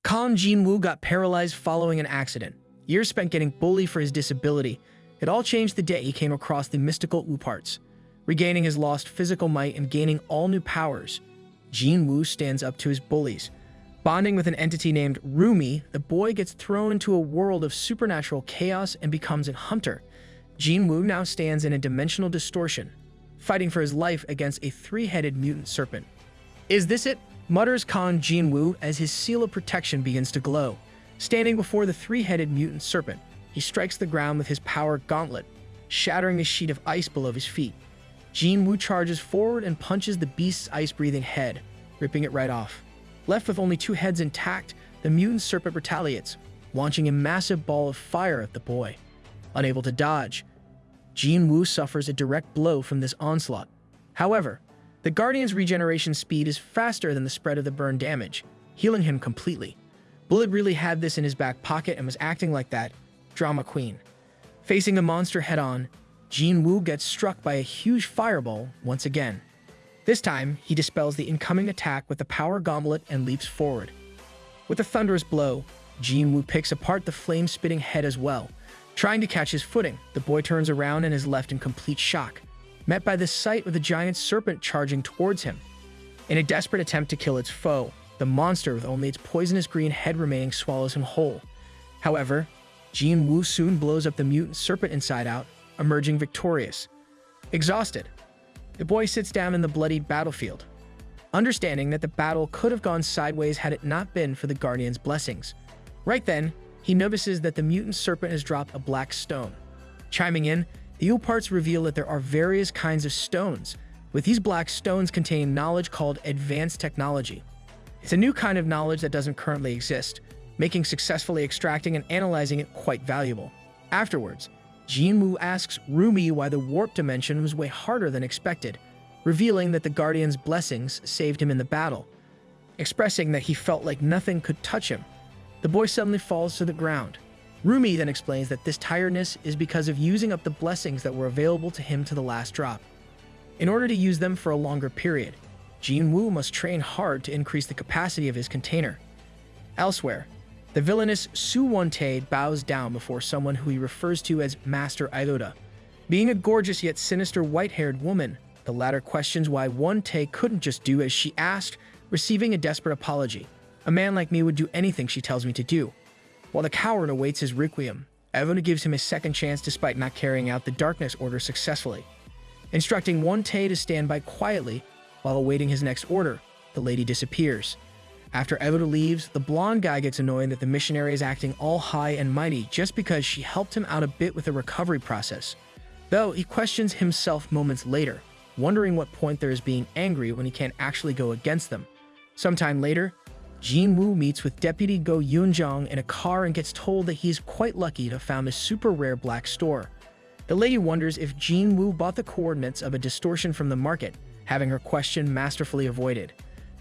Khan Jinwoo got paralyzed following an accident. Years spent getting bullied for his disability. It all changed the day he came across the mystical ooparts. Regaining his lost physical might and gaining all new powers, Jinwoo stands up to his bullies. Bonding with an entity named Rumi, the boy gets thrown into a world of supernatural chaos and becomes a hunter. Jinwoo now stands in a dimensional distortion, fighting for his life against a three-headed mutant serpent. "Is this it?" mutters Khan Jinwoo as his seal of protection begins to glow. Standing before the three-headed mutant serpent, he strikes the ground with his power gauntlet, shattering a sheet of ice below his feet. Jinwoo charges forward and punches the beast's ice-breathing head, ripping it right off. Left with only two heads intact, the mutant serpent retaliates, launching a massive ball of fire at the boy. Unable to dodge, Jinwoo suffers a direct blow from this onslaught. However, the Guardian's regeneration speed is faster than the spread of the burn damage, healing him completely. Bullet really had this in his back pocket and was acting like that drama queen. Facing the monster head-on, Jinwoo gets struck by a huge fireball once again. This time, he dispels the incoming attack with the power gauntlet and leaps forward. With a thunderous blow, Jinwoo picks apart the flame-spitting head as well. Trying to catch his footing, the boy turns around and is left in complete shock, met by the sight of the giant serpent charging towards him. In a desperate attempt to kill its foe, the monster with only its poisonous green head remaining swallows him whole. However, Jinwoo soon blows up the mutant serpent inside out, emerging victorious. Exhausted, the boy sits down in the bloodied battlefield, understanding that the battle could have gone sideways had it not been for the Guardian's blessings. Right then, he notices that the mutant serpent has dropped a black stone. Chiming in, the ooparts reveal that there are various kinds of stones, with these black stones containing knowledge called advanced technology. It's a new kind of knowledge that doesn't currently exist, making successfully extracting and analyzing it quite valuable. Afterwards, Jinwoo asks Rumi why the warp dimension was way harder than expected, revealing that the Guardian's blessings saved him in the battle. Expressing that he felt like nothing could touch him, the boy suddenly falls to the ground. Rumi then explains that this tiredness is because of using up the blessings that were available to him to the last drop. In order to use them for a longer period, Jinwoo must train hard to increase the capacity of his container. Elsewhere, the villainous Su Won-tae bows down before someone who he refers to as Master Iota. Being a gorgeous yet sinister white-haired woman, the latter questions why Won-tae couldn't just do as she asked, receiving a desperate apology. "A man like me would do anything she tells me to do." While the coward awaits his requiem, Iota gives him a second chance despite not carrying out the darkness order successfully. Instructing Won-tae to stand by quietly while awaiting his next order, the lady disappears. After Iota leaves, the blonde guy gets annoyed that the missionary is acting all high and mighty just because she helped him out a bit with the recovery process. Though he questions himself moments later, wondering what point there is being angry when he can't actually go against them. Sometime later, Jinwoo meets with Deputy Go Yoonjong in a car and gets told that he's quite lucky to have found a super rare black store. The lady wonders if Jinwoo bought the coordinates of a distortion from the market, having her question masterfully avoided.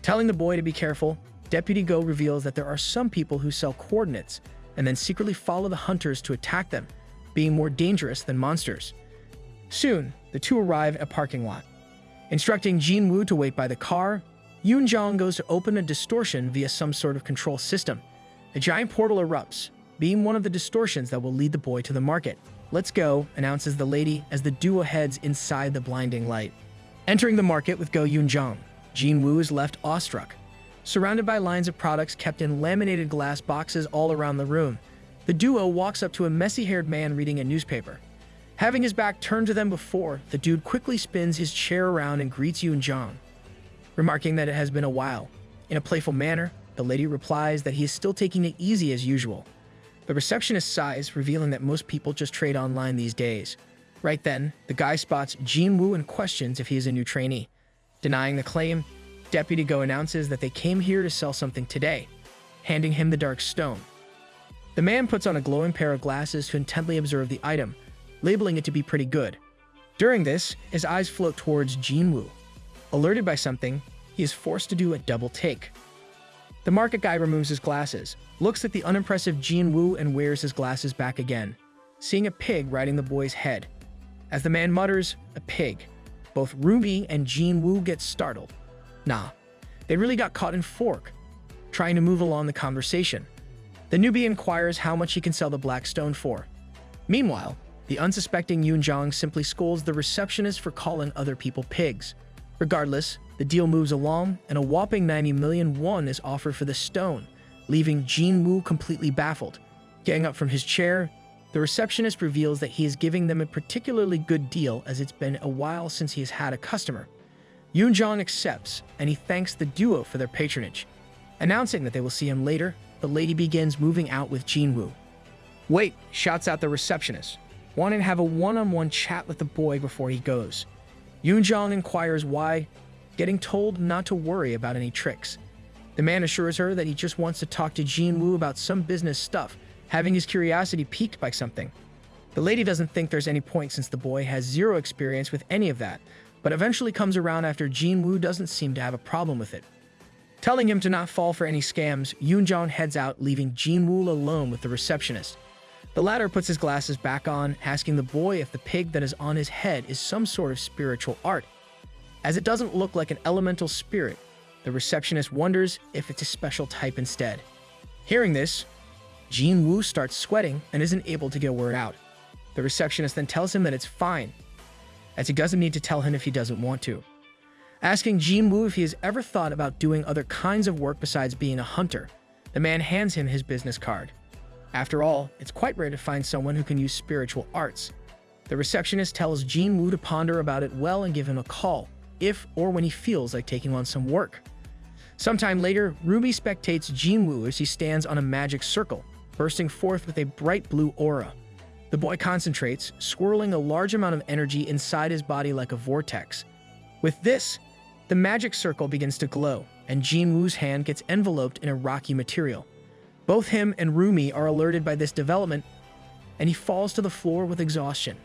Telling the boy to be careful, Deputy Go reveals that there are some people who sell coordinates and then secretly follow the hunters to attack them, being more dangerous than monsters. Soon, the two arrive at a parking lot. Instructing Jinwoo to wait by the car, Yoonjong goes to open a distortion via some sort of control system. A giant portal erupts, being one of the distortions that will lead the boy to the market. "Let's go," announces the lady as the duo heads inside the blinding light. Entering the market with Go Yoonjong, Jinwoo is left awestruck. Surrounded by lines of products kept in laminated glass boxes all around the room, the duo walks up to a messy-haired man reading a newspaper. Having his back turned to them before, the dude quickly spins his chair around and greets Yoonjong, remarking that it has been a while. In a playful manner, the lady replies that he is still taking it easy as usual. The receptionist sighs, revealing that most people just trade online these days. Right then, the guy spots Jinwoo and questions if he is a new trainee. Denying the claim, Deputy Go announces that they came here to sell something today, handing him the dark stone. The man puts on a glowing pair of glasses to intently observe the item, labeling it to be pretty good. During this, his eyes float towards Jinwoo. Alerted by something, he is forced to do a double take. The market guy removes his glasses, looks at the unimpressive Jinwoo and wears his glasses back again, seeing a pig riding the boy's head. As the man mutters, "A pig," both Rumi and Jinwoo get startled. Nah, they really got caught in fork. trying to move along the conversation. The newbie inquires how much he can sell the black stone for. Meanwhile, the unsuspecting Yunjong simply scolds the receptionist for calling other people pigs. Regardless, the deal moves along, and a whopping 90 million won is offered for the stone, leaving Jinwoo completely baffled. Getting up from his chair, the receptionist reveals that he is giving them a particularly good deal as it's been a while since he has had a customer. Yunjong accepts, and he thanks the duo for their patronage. Announcing that they will see him later, the lady begins moving out with Jinwoo. "Wait," shouts out the receptionist, wanting to have a one-on-one chat with the boy before he goes. Yunjong inquires why, getting told not to worry about any tricks. The man assures her that he just wants to talk to Jinwoo about some business stuff, having his curiosity piqued by something. The lady doesn't think there's any point since the boy has zero experience with any of that, but eventually comes around after Jinwoo doesn't seem to have a problem with it. Telling him to not fall for any scams, Yunjong heads out, leaving Jinwoo alone with the receptionist. The latter puts his glasses back on, asking the boy if the pig that is on his head is some sort of spiritual art. As it doesn't look like an elemental spirit, the receptionist wonders if it's a special type instead. Hearing this, Jinwoo starts sweating and isn't able to get a word out. The receptionist then tells him that it's fine, as he doesn't need to tell him if he doesn't want to. Asking Jinwoo if he has ever thought about doing other kinds of work besides being a hunter, the man hands him his business card. After all, it's quite rare to find someone who can use spiritual arts. The receptionist tells Jinwoo to ponder about it well and give him a call, if or when he feels like taking on some work. Sometime later, Ruby spectates Jinwoo as he stands on a magic circle, bursting forth with a bright blue aura. The boy concentrates, swirling a large amount of energy inside his body like a vortex. With this, the magic circle begins to glow, and Jinwoo's hand gets enveloped in a rocky material. Both him and Rumi are alerted by this development, and he falls to the floor with exhaustion.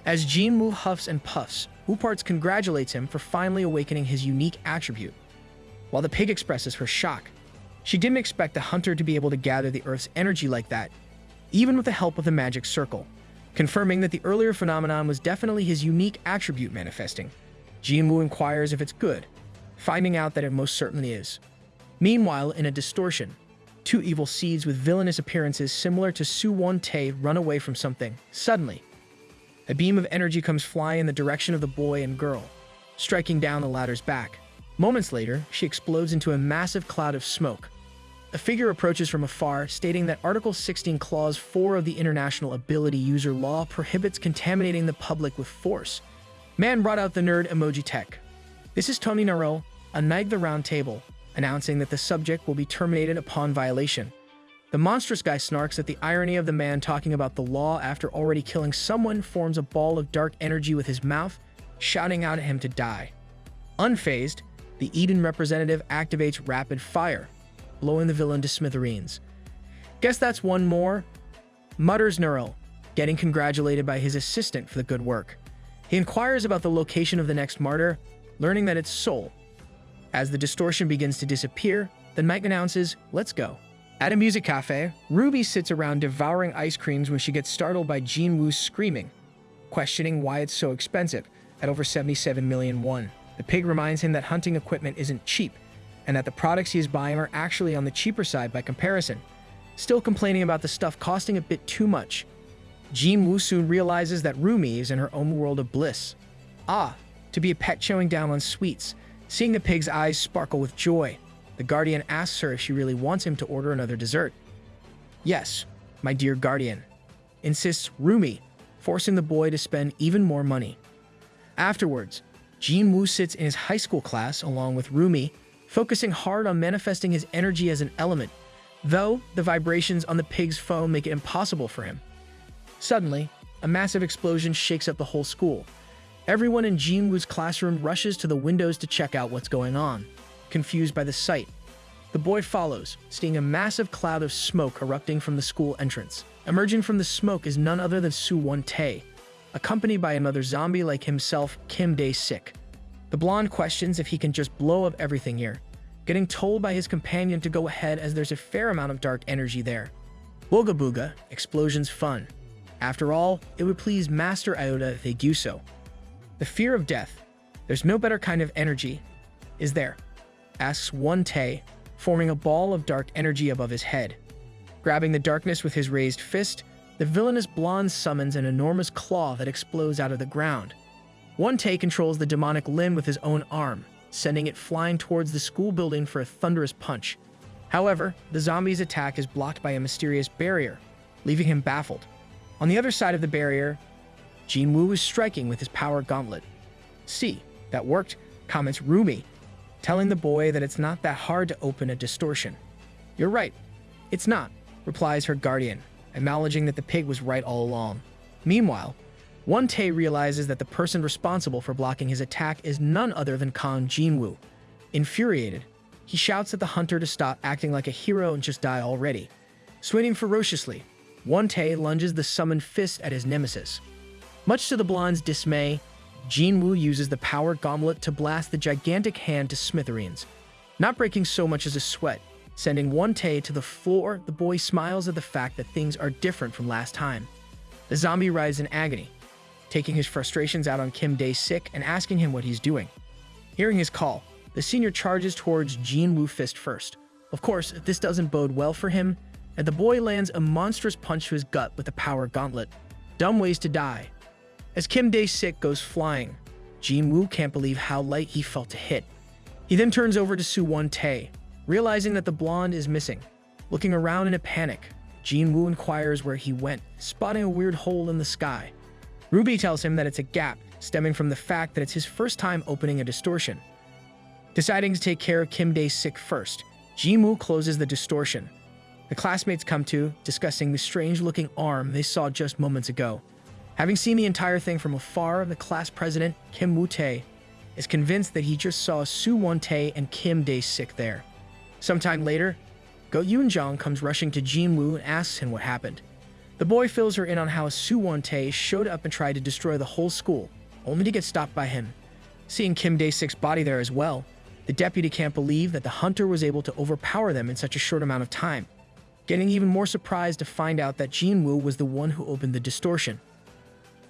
As Jinwoo huffs and puffs, ooparts congratulates him for finally awakening his unique attribute. While the pig expresses her shock, she didn't expect the hunter to be able to gather the Earth's energy like that, even with the help of the magic circle, confirming that the earlier phenomenon was definitely his unique attribute manifesting. Jinwoo inquires if it's good, finding out that it most certainly is. Meanwhile, in a distortion, two evil seeds with villainous appearances similar to Su Won-tae run away from something. Suddenly, a beam of energy comes flying in the direction of the boy and girl, striking down the latter's back. Moments later, she explodes into a massive cloud of smoke. A figure approaches from afar, stating that Article 16 Clause 4 of the International Ability User Law prohibits contaminating the public with force. Man brought out the nerd emoji tech. This is Tony Naro, a knight of the round table, announcing that the subject will be terminated upon violation. The monstrous guy snarks at the irony of the man talking about the law after already killing someone, forms a ball of dark energy with his mouth, shouting out at him to die. Unfazed, the Eden representative activates rapid fire, blowing the villain to smithereens. "Guess that's one more," mutters Neural, getting congratulated by his assistant for the good work. He inquires about the location of the next martyr, learning that it's Seoul. As the distortion begins to disappear, the knight announces, "Let's go." At a music cafe, Ruby sits around devouring ice creams when she gets startled by Jinwoo's screaming, questioning why it's so expensive, at over 77 million won. The pig reminds him that hunting equipment isn't cheap, and that the products he is buying are actually on the cheaper side by comparison, still complaining about the stuff costing a bit too much. Jinwoo soon realizes that Rumi is in her own world of bliss. To be a pet chowing down on sweets. Seeing the pig's eyes sparkle with joy, the guardian asks her if she really wants him to order another dessert. "Yes, my dear guardian," insists Rumi, forcing the boy to spend even more money. Afterwards, Jinwoo sits in his high school class along with Rumi, focusing hard on manifesting his energy as an element, though the vibrations on the pig's phone make it impossible for him. Suddenly, a massive explosion shakes up the whole school. Everyone in Jinwoo's classroom rushes to the windows to check out what's going on, confused by the sight. The boy follows, seeing a massive cloud of smoke erupting from the school entrance. Emerging from the smoke is none other than Su Won-tae, accompanied by another zombie like himself, Kim Dae-sik. The blonde questions if he can just blow up everything here, getting told by his companion to go ahead as there's a fair amount of dark energy there. Booga booga, explosions fun. After all, it would please Master Iota if they do so. The fear of death. There's no better kind of energy, is there? Asks Won-tae, forming a ball of dark energy above his head. Grabbing the darkness with his raised fist, the villainous blonde summons an enormous claw that explodes out of the ground. One-Tae controls the demonic limb with his own arm, sending it flying towards the school building for a thunderous punch. However, the zombie's attack is blocked by a mysterious barrier, leaving him baffled. On the other side of the barrier, Jinwoo is striking with his power gauntlet. "See, that worked," comments Rumi, telling the boy that it's not that hard to open a distortion. "You're right, it's not," replies her guardian, acknowledging that the pig was right all along. Meanwhile, One-Tae realizes that the person responsible for blocking his attack is none other than Kang Jinwoo. Infuriated, he shouts at the hunter to stop acting like a hero and just die already. Swinging ferociously, One-Tae lunges the summoned fist at his nemesis. Much to the blonde's dismay, Jinwoo uses the power gauntlet to blast the gigantic hand to smithereens, not breaking so much as a sweat. Sending One-Tae to the floor, the boy smiles at the fact that things are different from last time. The zombie writhes in agony, taking his frustrations out on Kim Dae-sik and asking him what he's doing. Hearing his call, the senior charges towards Jinwoo fist first. Of course, this doesn't bode well for him, and the boy lands a monstrous punch to his gut with the power gauntlet. Dumb ways to die. As Kim Dae-sik goes flying, Jinwoo can't believe how light he felt to hit. He then turns over to Soo One-Tae, realizing that the blonde is missing. Looking around in a panic, Jinwoo inquires where he went, spotting a weird hole in the sky. Ruby tells him that it's a gap, stemming from the fact that it's his first time opening a distortion. Deciding to take care of Kim Dae-sik first, Jinwoo closes the distortion. The classmates come to, discussing the strange-looking arm they saw just moments ago. Having seen the entire thing from afar, the class president, Kim Woo-tae, is convinced that he just saw Soo Won-tae and Kim Dae-sik there. Sometime later, Go Yoon-jong comes rushing to Jinwoo and asks him what happened. The boy fills her in on how Soo Won-tae showed up and tried to destroy the whole school, only to get stopped by him. Seeing Kim Dae-sik's body there as well, the deputy can't believe that the hunter was able to overpower them in such a short amount of time, getting even more surprised to find out that Jinwoo was the one who opened the distortion.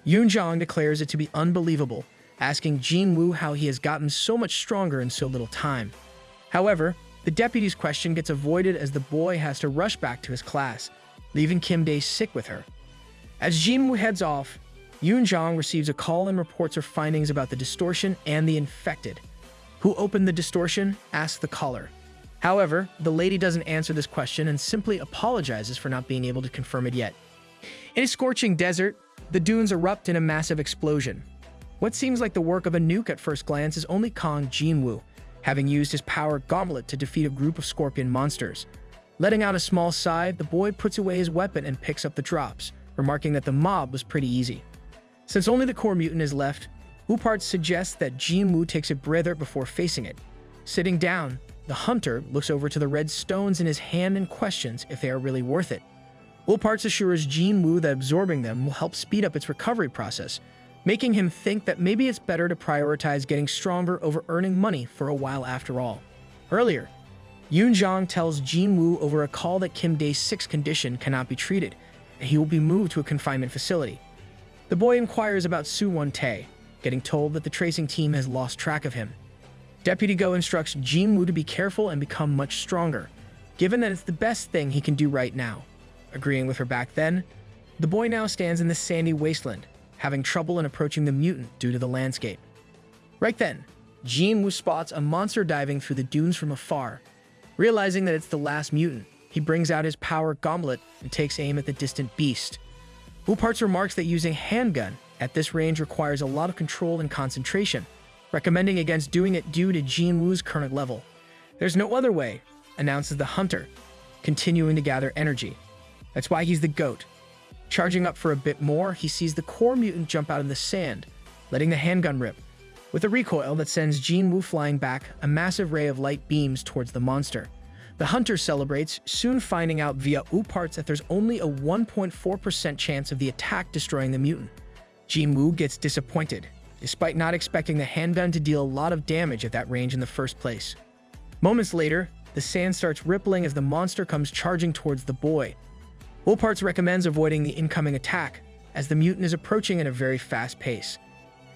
Yoon-jong declares it to be unbelievable, asking Jinwoo how he has gotten so much stronger in so little time. However, the deputy's question gets avoided as the boy has to rush back to his class, leaving Kim Dae-sik with her. As Jinwoo heads off, Yoon-jong receives a call and reports her findings about the distortion and the infected. "Who opened the distortion?" asks the caller. However, the lady doesn't answer this question and simply apologizes for not being able to confirm it yet. In a scorching desert, the dunes erupt in a massive explosion. What seems like the work of a nuke at first glance is only Kang Jinwoo, having used his power gauntlet to defeat a group of scorpion monsters. Letting out a small sigh, the boy puts away his weapon and picks up the drops, remarking that the mob was pretty easy. Since only the core mutant is left, ooparts suggests that Jinwoo takes a breather before facing it. Sitting down, the hunter looks over to the red stones in his hand and questions if they are really worth it. ooparts assures Jinwoo that absorbing them will help speed up its recovery process, making him think that maybe it's better to prioritize getting stronger over earning money for a while after all. Earlier, Yoon-jong tells Jinwoo over a call that Kim Dae-sik's condition cannot be treated, and he will be moved to a confinement facility. The boy inquires about Soo Won-tae, getting told that the tracing team has lost track of him. Deputy Go instructs Jinwoo to be careful and become much stronger, given that it's the best thing he can do right now. Agreeing with her back then, the boy now stands in the sandy wasteland, having trouble in approaching the mutant due to the landscape. Right then, Jinwoo spots a monster diving through the dunes from afar. Realizing that it's the last mutant, he brings out his power gauntlet and takes aim at the distant beast. ooparts remarks that using handgun at this range requires a lot of control and concentration, recommending against doing it due to Jinwoo's current level. "There's no other way," announces the hunter, continuing to gather energy. That's why he's the GOAT. Charging up for a bit more, he sees the core mutant jump out of the sand, letting the handgun rip. With a recoil that sends Jinwoo flying back, a massive ray of light beams towards the monster. The hunter celebrates, soon finding out via ooparts that there's only a 1.4% chance of the attack destroying the mutant. Jinwoo gets disappointed, despite not expecting the handgun to deal a lot of damage at that range in the first place. Moments later, the sand starts rippling as the monster comes charging towards the boy. ooparts recommends avoiding the incoming attack, as the mutant is approaching at a very fast pace.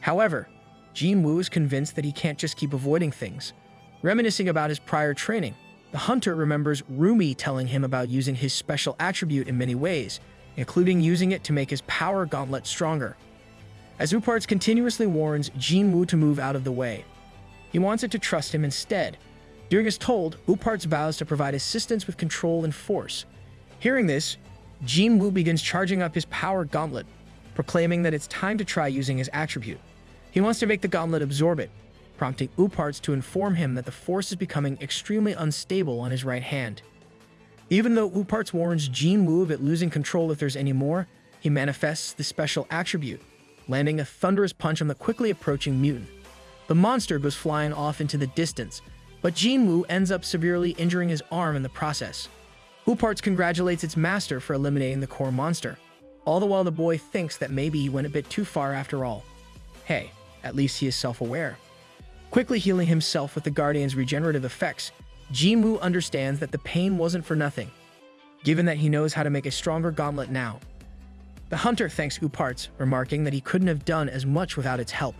However, Jinwoo is convinced that he can't just keep avoiding things. Reminiscing about his prior training, The hunter remembers Rumi telling him about using his special attribute in many ways, including using it to make his power gauntlet stronger. As ooparts continuously warns Jinwoo to move out of the way, he wants it to trust him instead. Doing as told, ooparts vows to provide assistance with control and force. Hearing this, Jinwoo begins charging up his power gauntlet, proclaiming that it's time to try using his attribute. He wants to make the gauntlet absorb it, prompting ooparts to inform him that the force is becoming extremely unstable on his right hand. Even though ooparts warns Jinwoo of it losing control if there's any more, he manifests the special attribute, landing a thunderous punch on the quickly approaching mutant. The monster goes flying off into the distance, but Jinwoo ends up severely injuring his arm in the process. ooparts congratulates its master for eliminating the core monster, all the while the boy thinks that maybe he went a bit too far after all. Hey, at least he is self-aware. Quickly healing himself with the Guardian's regenerative effects, Jinwoo understands that the pain wasn't for nothing, given that he knows how to make a stronger gauntlet now. The hunter thanks ooparts, remarking that he couldn't have done as much without its help.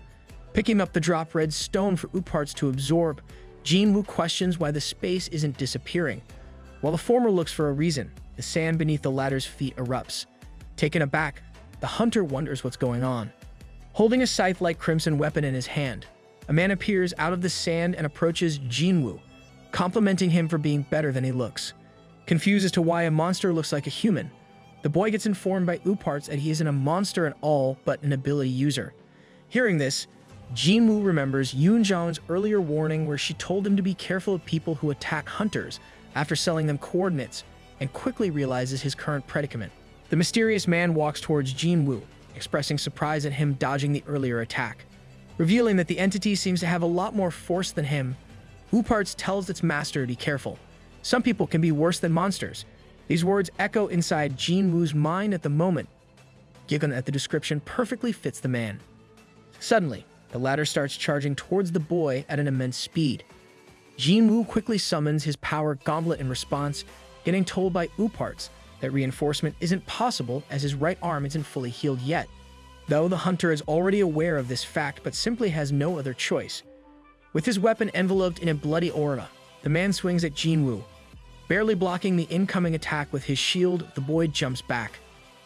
Picking up the drop red stone for ooparts to absorb, Jinwoo questions why the space isn't disappearing. While the former looks for a reason, the sand beneath the latter's feet erupts. Taken aback, the hunter wonders what's going on. Holding a scythe-like crimson weapon in his hand, a man appears out of the sand and approaches Jinwoo, complimenting him for being better than he looks. Confused as to why a monster looks like a human, the boy gets informed by ooparts that he isn't a monster at all but an ability user. Hearing this, Jinwoo remembers Yoonjong's earlier warning where she told him to be careful of people who attack hunters after selling them coordinates, and quickly realizes his current predicament. The mysterious man walks towards Jinwoo, expressing surprise at him dodging the earlier attack. Revealing that the entity seems to have a lot more force than him, ooparts tells its master to be careful. Some people can be worse than monsters. These words echo inside Jinwoo's mind at the moment, given that the description perfectly fits the man. Suddenly, the latter starts charging towards the boy at an immense speed. Jinwoo quickly summons his power gauntlet in response, getting told by ooparts that reinforcement isn't possible as his right arm isn't fully healed yet. Though the hunter is already aware of this fact but simply has no other choice. With his weapon enveloped in a bloody aura, the man swings at Jinwoo. Barely blocking the incoming attack with his shield, the boy jumps back.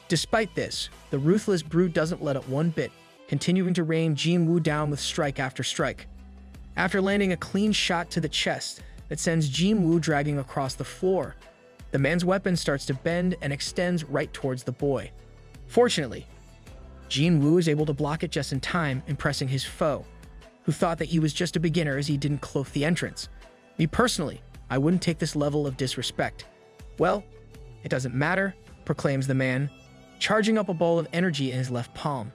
Despite this, the ruthless brute doesn't let up one bit, continuing to rain Jinwoo down with strike after strike. After landing a clean shot to the chest that sends Jinwoo dragging across the floor, the man's weapon starts to bend and extends right towards the boy. Fortunately, Jinwoo is able to block it just in time, impressing his foe, who thought that he was just a beginner as he didn't cloak the entrance. Me personally, I wouldn't take this level of disrespect. Well, it doesn't matter, proclaims the man, charging up a ball of energy in his left palm.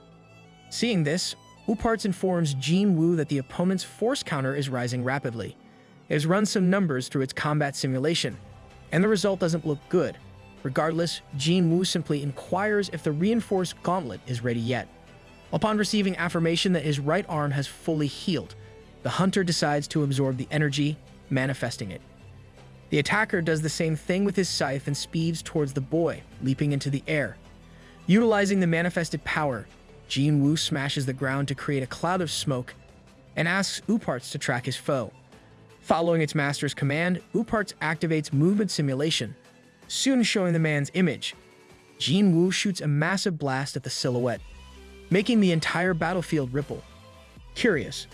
Seeing this, ooparts informs Jinwoo that the opponent's force counter is rising rapidly. It has run some numbers through its combat simulation, and the result doesn't look good. Regardless, Jinwoo simply inquires if the reinforced gauntlet is ready yet. Upon receiving affirmation that his right arm has fully healed, the hunter decides to absorb the energy, manifesting it. The attacker does the same thing with his scythe and speeds towards the boy, leaping into the air. Utilizing the manifested power, Jinwoo smashes the ground to create a cloud of smoke and asks ooparts to track his foe. Following its master's command, ooparts activates movement simulation, soon showing the man's image. Jinwoo shoots a massive blast at the silhouette, making the entire battlefield ripple. Curious,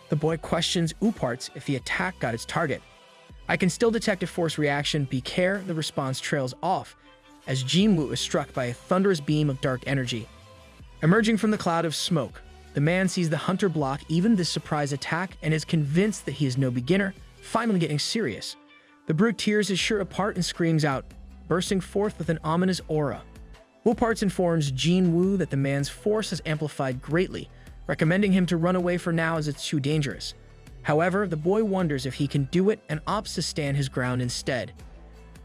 the boy questions ooparts if the attack got its target. I can still detect a force reaction, be care, the response trails off, as Jinwoo is struck by a thunderous beam of dark energy. Emerging from the cloud of smoke, the man sees the hunter block even this surprise attack and is convinced that he is no beginner, finally getting serious. The brute tears his shirt apart and screams out, bursting forth with an ominous aura. ooparts informs Jinwoo that the man's force has amplified greatly, recommending him to run away for now as it's too dangerous. However, the boy wonders if he can do it and opts to stand his ground instead.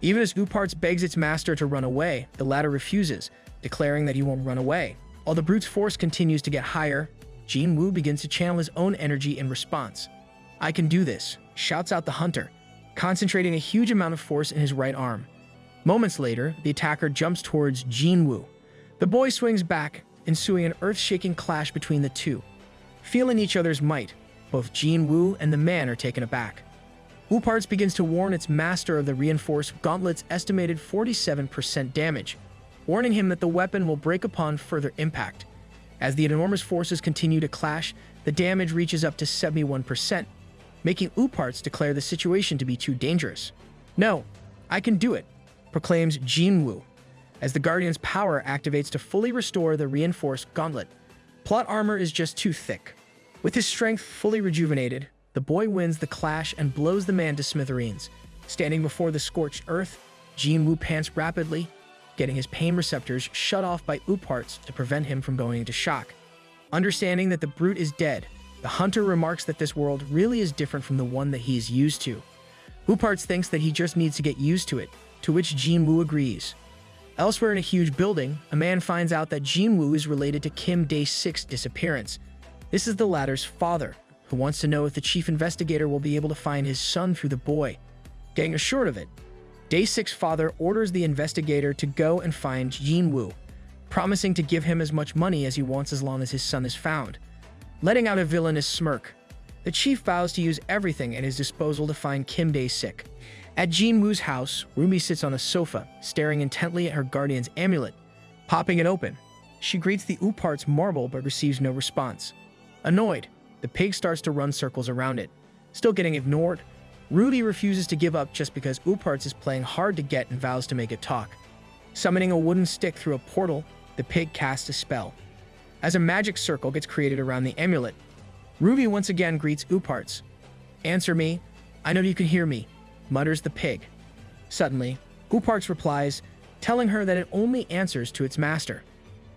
Even as ooparts begs its master to run away, the latter refuses, declaring that he won't run away. While the brute's force continues to get higher, Jinwoo begins to channel his own energy in response. "I can do this," shouts out the hunter, concentrating a huge amount of force in his right arm. Moments later, the attacker jumps towards Jinwoo. The boy swings back, ensuing an earth-shaking clash between the two. Feeling each other's might, both Jinwoo and the man are taken aback. ooparts begins to warn its master of the reinforced gauntlet's estimated 47% damage, warning him that the weapon will break upon further impact. As the enormous forces continue to clash, the damage reaches up to 71%, making ooparts declare the situation to be too dangerous. "No, I can do it," proclaims Jinwoo, as the Guardian's power activates to fully restore the reinforced gauntlet. Plot armor is just too thick. With his strength fully rejuvenated, the boy wins the clash and blows the man to smithereens. Standing before the scorched earth, Jinwoo pants rapidly, getting his pain receptors shut off by ooparts to prevent him from going into shock. Understanding that the brute is dead, the hunter remarks that this world really is different from the one that he is used to. Ooparts thinks that he just needs to get used to it, to which Jinwoo agrees. Elsewhere in a huge building, a man finds out that Jinwoo is related to Kim Day-6's disappearance. This is the latter's father, who wants to know if the chief investigator will be able to find his son through the boy. Getting assured of it, Day-6's father orders the investigator to go and find Jinwoo, promising to give him as much money as he wants as long as his son is found. Letting out a villainous smirk, the chief vows to use everything at his disposal to find Kim Day-6. At Jinwoo's house, Ruby sits on a sofa, staring intently at her guardian's amulet. Popping it open, she greets the oopart's marble but receives no response. Annoyed, the pig starts to run circles around it. Still getting ignored, Ruby refuses to give up just because ooparts is playing hard to get and vows to make it talk. Summoning a wooden stick through a portal, the pig casts a spell. As a magic circle gets created around the amulet, Ruby once again greets ooparts. "Answer me, I know you can hear me," mutters the pig. Suddenly, ooparts replies, telling her that it only answers to its master.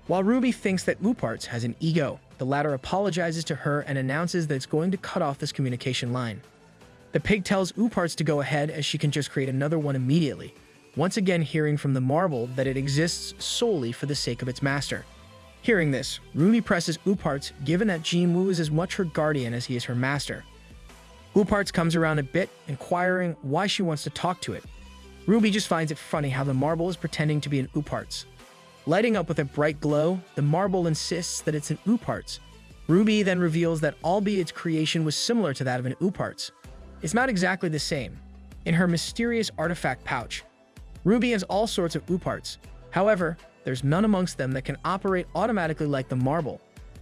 While Ruby thinks that ooparts has an ego, the latter apologizes to her and announces that it's going to cut off this communication line. The pig tells ooparts to go ahead as she can just create another one immediately, once again hearing from the marble that it exists solely for the sake of its master. Hearing this, Ruby presses ooparts, given that Jinwoo is as much her guardian as he is her master. Ooparts comes around a bit, inquiring why she wants to talk to it. Ruby just finds it funny how the marble is pretending to be an ooparts. Lighting up with a bright glow, the marble insists that it's an ooparts. Ruby then reveals that albeit its creation was similar to that of an ooparts, it's not exactly the same. In her mysterious artifact pouch, Ruby has all sorts of ooparts. However, there's none amongst them that can operate automatically like the marble.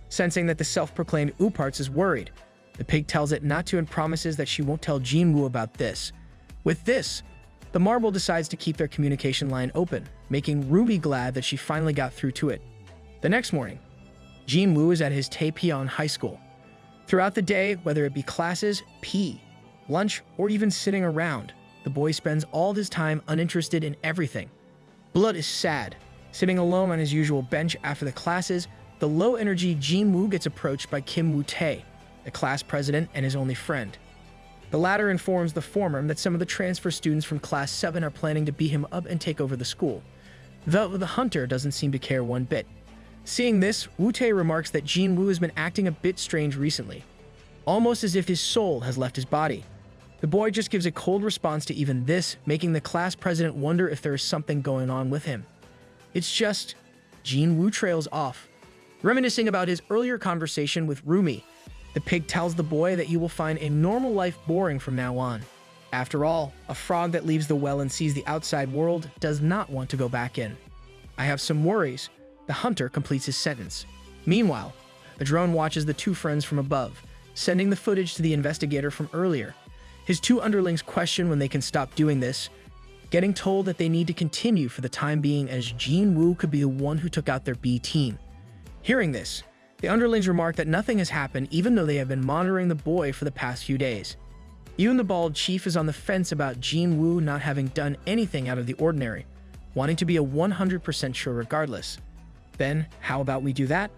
Sensing that the self-proclaimed ooparts is worried, the pig tells it not to and promises that she won't tell Jinwoo about this. With this, the marble decides to keep their communication line open, making Ruby glad that she finally got through to it. The next morning, Jinwoo is at his Taepyeon High School. Throughout the day, whether it be classes, PE, lunch, or even sitting around, the boy spends all his time uninterested in everything. Blood is sad. Sitting alone on his usual bench after the classes, the low-energy Jinwoo gets approached by Kim Woo-tae, the class president and his only friend. The latter informs the former that some of the transfer students from Class 7 are planning to beat him up and take over the school, though the hunter doesn't seem to care one bit. Seeing this, Woo-tae remarks that Jinwoo has been acting a bit strange recently, almost as if his soul has left his body. The boy just gives a cold response to even this, making the class president wonder if there is something going on with him. It's just, Jinwoo trails off. Reminiscing about his earlier conversation with Rumi, the pig tells the boy that he will find a normal life boring from now on. After all, a frog that leaves the well and sees the outside world does not want to go back in. "I have some worries," the hunter completes his sentence. Meanwhile, the drone watches the two friends from above, sending the footage to the investigator from earlier. His two underlings question when they can stop doing this, getting told that they need to continue for the time being as Jinwoo could be the one who took out their B team. Hearing this, the underlings remark that nothing has happened even though they have been monitoring the boy for the past few days. Even the bald chief is on the fence about Jinwoo not having done anything out of the ordinary, wanting to be a 100% sure regardless. "Then, how about we do that?"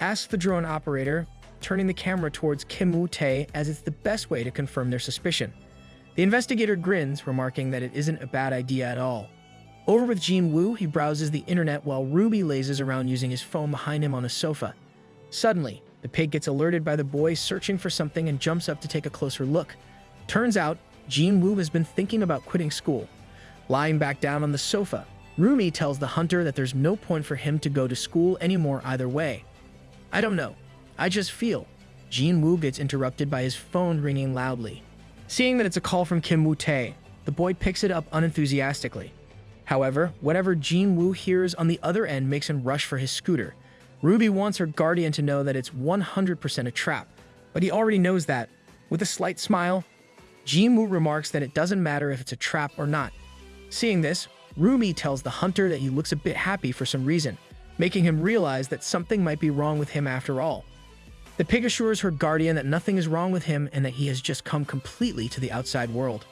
asks the drone operator, turning the camera towards Kim Woo-tae as it's the best way to confirm their suspicion. The investigator grins, remarking that it isn't a bad idea at all. Over with Jinwoo, he browses the internet while Ruby lazes around using his phone behind him on a sofa. Suddenly, the pig gets alerted by the boy searching for something and jumps up to take a closer look. Turns out, Jinwoo has been thinking about quitting school. Lying back down on the sofa, Rumi tells the hunter that there's no point for him to go to school anymore either way. "I don't know. I just feel." Jinwoo gets interrupted by his phone ringing loudly. Seeing that it's a call from Kim Woo-tae, the boy picks it up unenthusiastically. However, whatever Jin Woo hears on the other end makes him rush for his scooter. Ruby wants her guardian to know that it's 100% a trap, but he already knows that. With a slight smile, Jin Woo remarks that it doesn't matter if it's a trap or not. Seeing this, Ruby tells the hunter that he looks a bit happy for some reason, making him realize that something might be wrong with him after all. The pig assures her guardian that nothing is wrong with him and that he has just come completely to the outside world.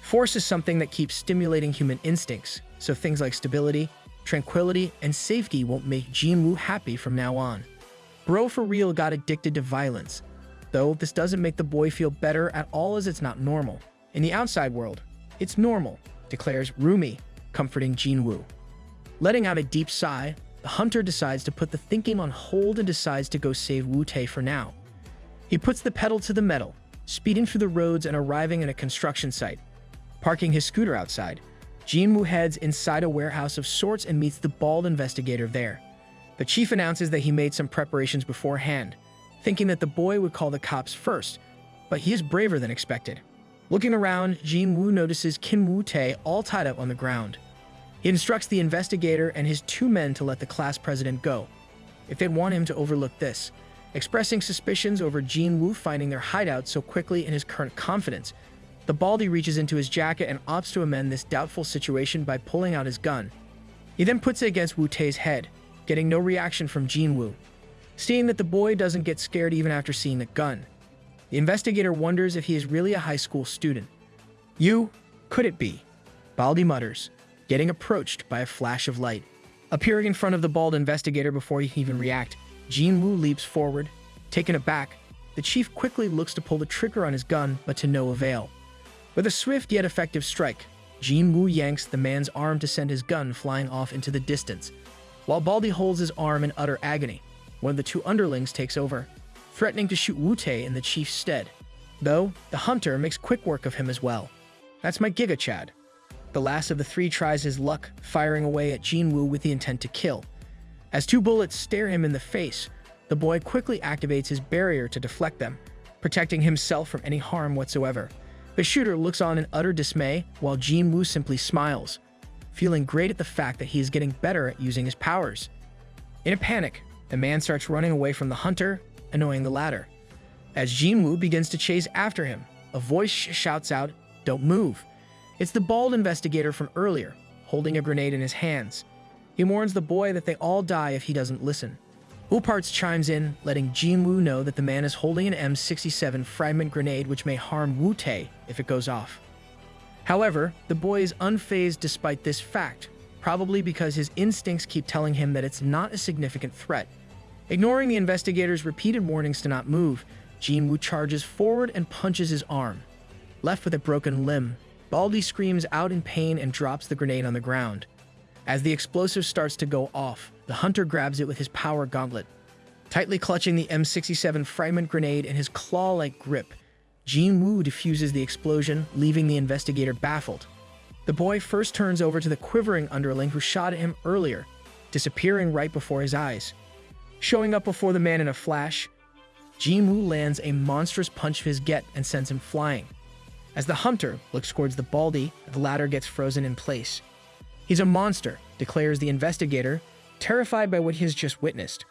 Force is something that keeps stimulating human instincts, so things like stability, tranquility, and safety won't make Jin Woo happy from now on. Bro for real got addicted to violence, though this doesn't make the boy feel better at all as it's not normal. In the outside world, it's normal, declares Rumi, comforting Jin Woo. Letting out a deep sigh, the hunter decides to put the thinking on hold and decides to go save Woo-tae for now. He puts the pedal to the metal, speeding through the roads and arriving at a construction site. Parking his scooter outside, Jin Woo heads inside a warehouse of sorts and meets the bald investigator there. The chief announces that he made some preparations beforehand, thinking that the boy would call the cops first, but he is braver than expected. Looking around, Jin Woo notices Kim Woo-tae all tied up on the ground. He instructs the investigator and his 2 men to let the class president go, if they'd want him to overlook this, expressing suspicions over Jin Woo finding their hideout so quickly in his current confidence. The baldy reaches into his jacket and opts to amend this doubtful situation by pulling out his gun. He then puts it against Woo-tae's head, getting no reaction from Jin Woo. Seeing that the boy doesn't get scared even after seeing the gun, the investigator wonders if he is really a high school student. Could it be? Baldy mutters, getting approached by a flash of light. Appearing in front of the bald investigator before he can even react, Jin Woo leaps forward. Taken aback, the chief quickly looks to pull the trigger on his gun, but to no avail. With a swift yet effective strike, Jin Woo yanks the man's arm to send his gun flying off into the distance. While Baldy holds his arm in utter agony, one of the 2 underlings takes over, threatening to shoot Woo-tae in the chief's stead. Though, the hunter makes quick work of him as well. That's my Giga Chad. The last of the 3 tries his luck, firing away at Jin Woo with the intent to kill. As 2 bullets stare him in the face, the boy quickly activates his barrier to deflect them, protecting himself from any harm whatsoever. The shooter looks on in utter dismay, while Jin Woo simply smiles, feeling great at the fact that he is getting better at using his powers. In a panic, the man starts running away from the hunter, annoying the latter. As Jin Woo begins to chase after him, a voice shouts out, "Don't move." It's the bald investigator from earlier, holding a grenade in his hands. He warns the boy that they all die if he doesn't listen. Ooparts chimes in, letting Jin Woo know that the man is holding an M67 fragment grenade which may harm Woo-tae if it goes off. However, the boy is unfazed despite this fact, probably because his instincts keep telling him that it's not a significant threat. Ignoring the investigator's repeated warnings to not move, Jin Woo charges forward and punches his arm. Left with a broken limb, Baldy screams out in pain and drops the grenade on the ground. As the explosive starts to go off, the hunter grabs it with his power gauntlet. Tightly clutching the M67 fragment grenade in his claw-like grip, Jin Woo defuses the explosion, leaving the investigator baffled. The boy first turns over to the quivering underling who shot at him earlier, disappearing right before his eyes. Showing up before the man in a flash, Jin Woo lands a monstrous punch of his get and sends him flying. As the hunter looks towards the baldy, the latter gets frozen in place. "He's a monster," declares the investigator, terrified by what he has just witnessed.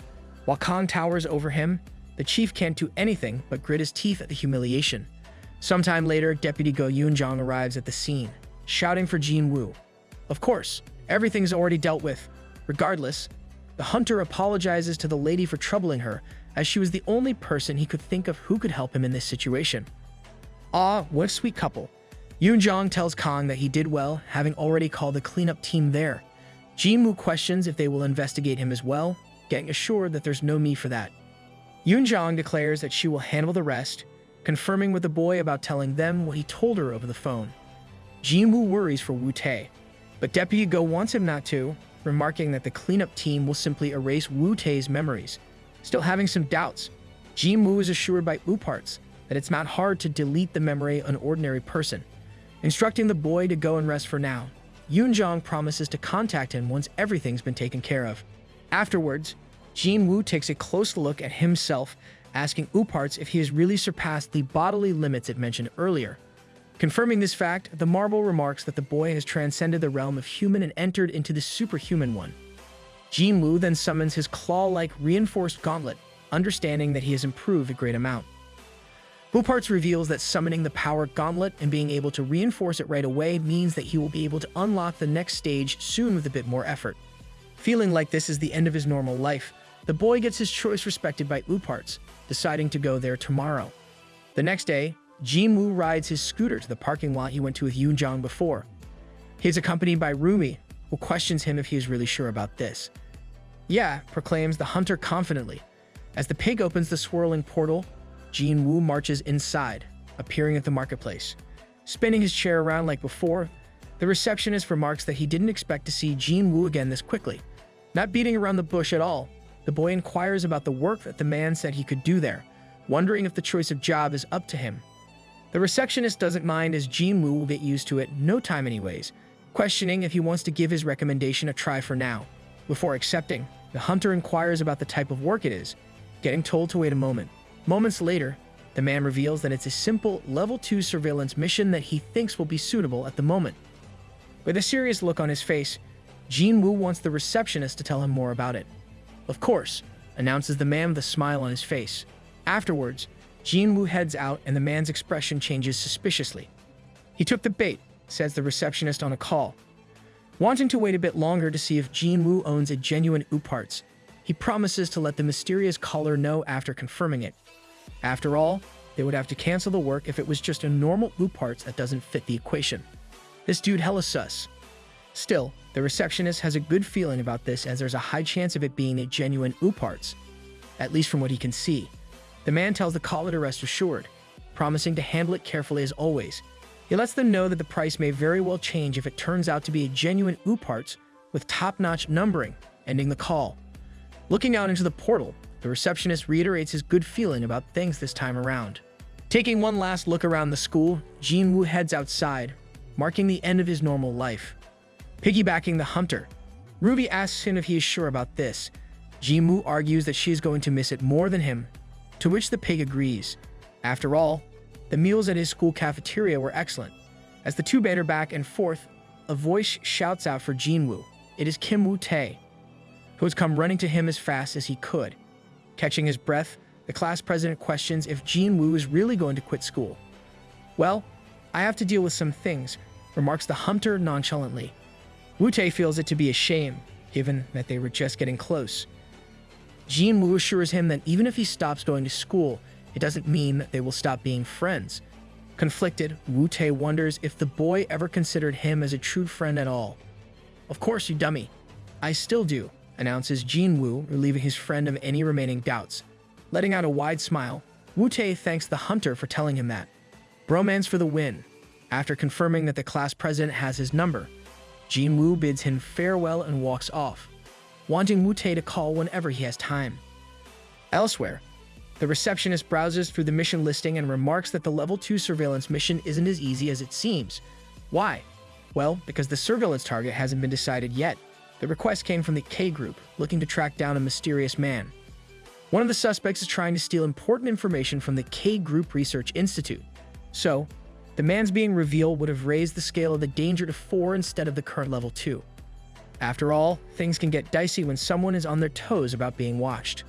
While Kong towers over him, the chief can't do anything but grit his teeth at the humiliation. Sometime later, Deputy Go Yoon-jong arrives at the scene, shouting for Jin Woo. Of course, everything's already dealt with. Regardless, the hunter apologizes to the lady for troubling her, as she was the only person he could think of who could help him in this situation. Ah, what a sweet couple. Yoon-jong tells Kong that he did well, having already called the cleanup team there. Jin Woo questions if they will investigate him as well, getting assured that there's no me for that. Yoon-jong declares that she will handle the rest, confirming with the boy about telling them what he told her over the phone. Jin Woo worries for Woo-tae, but Deputy Go wants him not to, remarking that the cleanup team will simply erase Woo-tae's memories. Still having some doubts, Jin Woo is assured by ooparts that it's not hard to delete the memory of an ordinary person. Instructing the boy to go and rest for now, Yoon-jong promises to contact him once everything's been taken care of. Afterwards, Jin Woo takes a close look at himself, asking ooparts if he has really surpassed the bodily limits it mentioned earlier. Confirming this fact, the marble remarks that the boy has transcended the realm of human and entered into the superhuman one. Jinwoo then summons his claw-like reinforced gauntlet, understanding that he has improved a great amount. Ooparts reveals that summoning the power gauntlet and being able to reinforce it right away means that he will be able to unlock the next stage soon with a bit more effort. Feeling like this is the end of his normal life, the boy gets his choice respected by Ooparts, deciding to go there tomorrow. The next day, Jinwoo rides his scooter to the parking lot he went to with Yoonjong before. He is accompanied by Rumi, who questions him if he is really sure about this. Yeah, proclaims the hunter confidently. As the pig opens the swirling portal, Jinwoo marches inside, appearing at the marketplace. Spinning his chair around like before, the receptionist remarks that he didn't expect to see Jinwoo again this quickly. Not beating around the bush at all, the boy inquires about the work that the man said he could do there, wondering if the choice of job is up to him. The receptionist doesn't mind as Jinwoo will get used to it no time anyways, questioning if he wants to give his recommendation a try for now. Before accepting, the hunter inquires about the type of work it is, getting told to wait a moment. Moments later, the man reveals that it's a simple level 2 surveillance mission that he thinks will be suitable at the moment. With a serious look on his face, Jinwoo wants the receptionist to tell him more about it. Of course, announces the man with a smile on his face. Afterwards, Jinwoo heads out and the man's expression changes suspiciously. He took the bait, says the receptionist on a call. Wanting to wait a bit longer to see if Jinwoo owns a genuine ooparts, he promises to let the mysterious caller know after confirming it. After all, they would have to cancel the work if it was just a normal ooparts that doesn't fit the equation. This dude hella sus. Still, the receptionist has a good feeling about this as there's a high chance of it being a genuine ooparts, at least from what he can see. The man tells the caller to rest assured, promising to handle it carefully as always. He lets them know that the price may very well change if it turns out to be a genuine ooparts with top-notch numbering, ending the call. Looking out into the portal, the receptionist reiterates his good feeling about things this time around. Taking one last look around the school, Jinwoo heads outside, marking the end of his normal life. Piggybacking the hunter, Ruby asks him if he is sure about this. Jinwoo argues that she is going to miss it more than him, to which the pig agrees. After all, the meals at his school cafeteria were excellent. As the two banter back and forth, a voice shouts out for Jinwoo. It is Kim Woo-tae, who has come running to him as fast as he could. Catching his breath, the class president questions if Jinwoo is really going to quit school. Well, I have to deal with some things, remarks the hunter nonchalantly. Woo-tae feels it to be a shame, given that they were just getting close. Jinwoo assures him that even if he stops going to school, it doesn't mean that they will stop being friends. Conflicted, Woo-tae wonders if the boy ever considered him as a true friend at all. Of course, you dummy. I still do, announces Jinwoo, relieving his friend of any remaining doubts. Letting out a wide smile, Woo-tae thanks the hunter for telling him that. Bromance for the win. After confirming that the class president has his number, Jinwoo bids him farewell and walks off, wanting Woo-tae to call whenever he has time. Elsewhere, the receptionist browses through the mission listing and remarks that the level 2 surveillance mission isn't as easy as it seems. Why? Well, because the surveillance target hasn't been decided yet. The request came from the K group, looking to track down a mysterious man. One of the suspects is trying to steal important information from the K Group Research Institute. So, the man's being revealed would have raised the scale of the danger to 4 instead of the current level 2. After all, things can get dicey when someone is on their toes about being watched.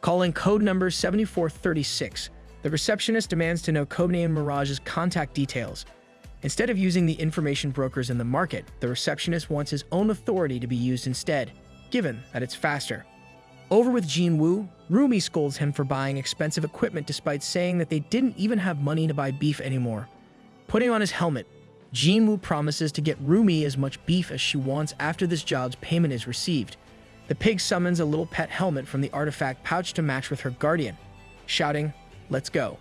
Calling code number 7436, the receptionist demands to know codename Mirage's contact details. Instead of using the information brokers in the market, the receptionist wants his own authority to be used instead, given that it's faster. Over with Jinwoo, Rumi scolds him for buying expensive equipment despite saying that they didn't even have money to buy beef anymore. Putting on his helmet, Jinwoo promises to get Rumi as much beef as she wants after this job's payment is received. The pig summons a little pet helmet from the artifact pouch to match with her guardian, shouting, "Let's go."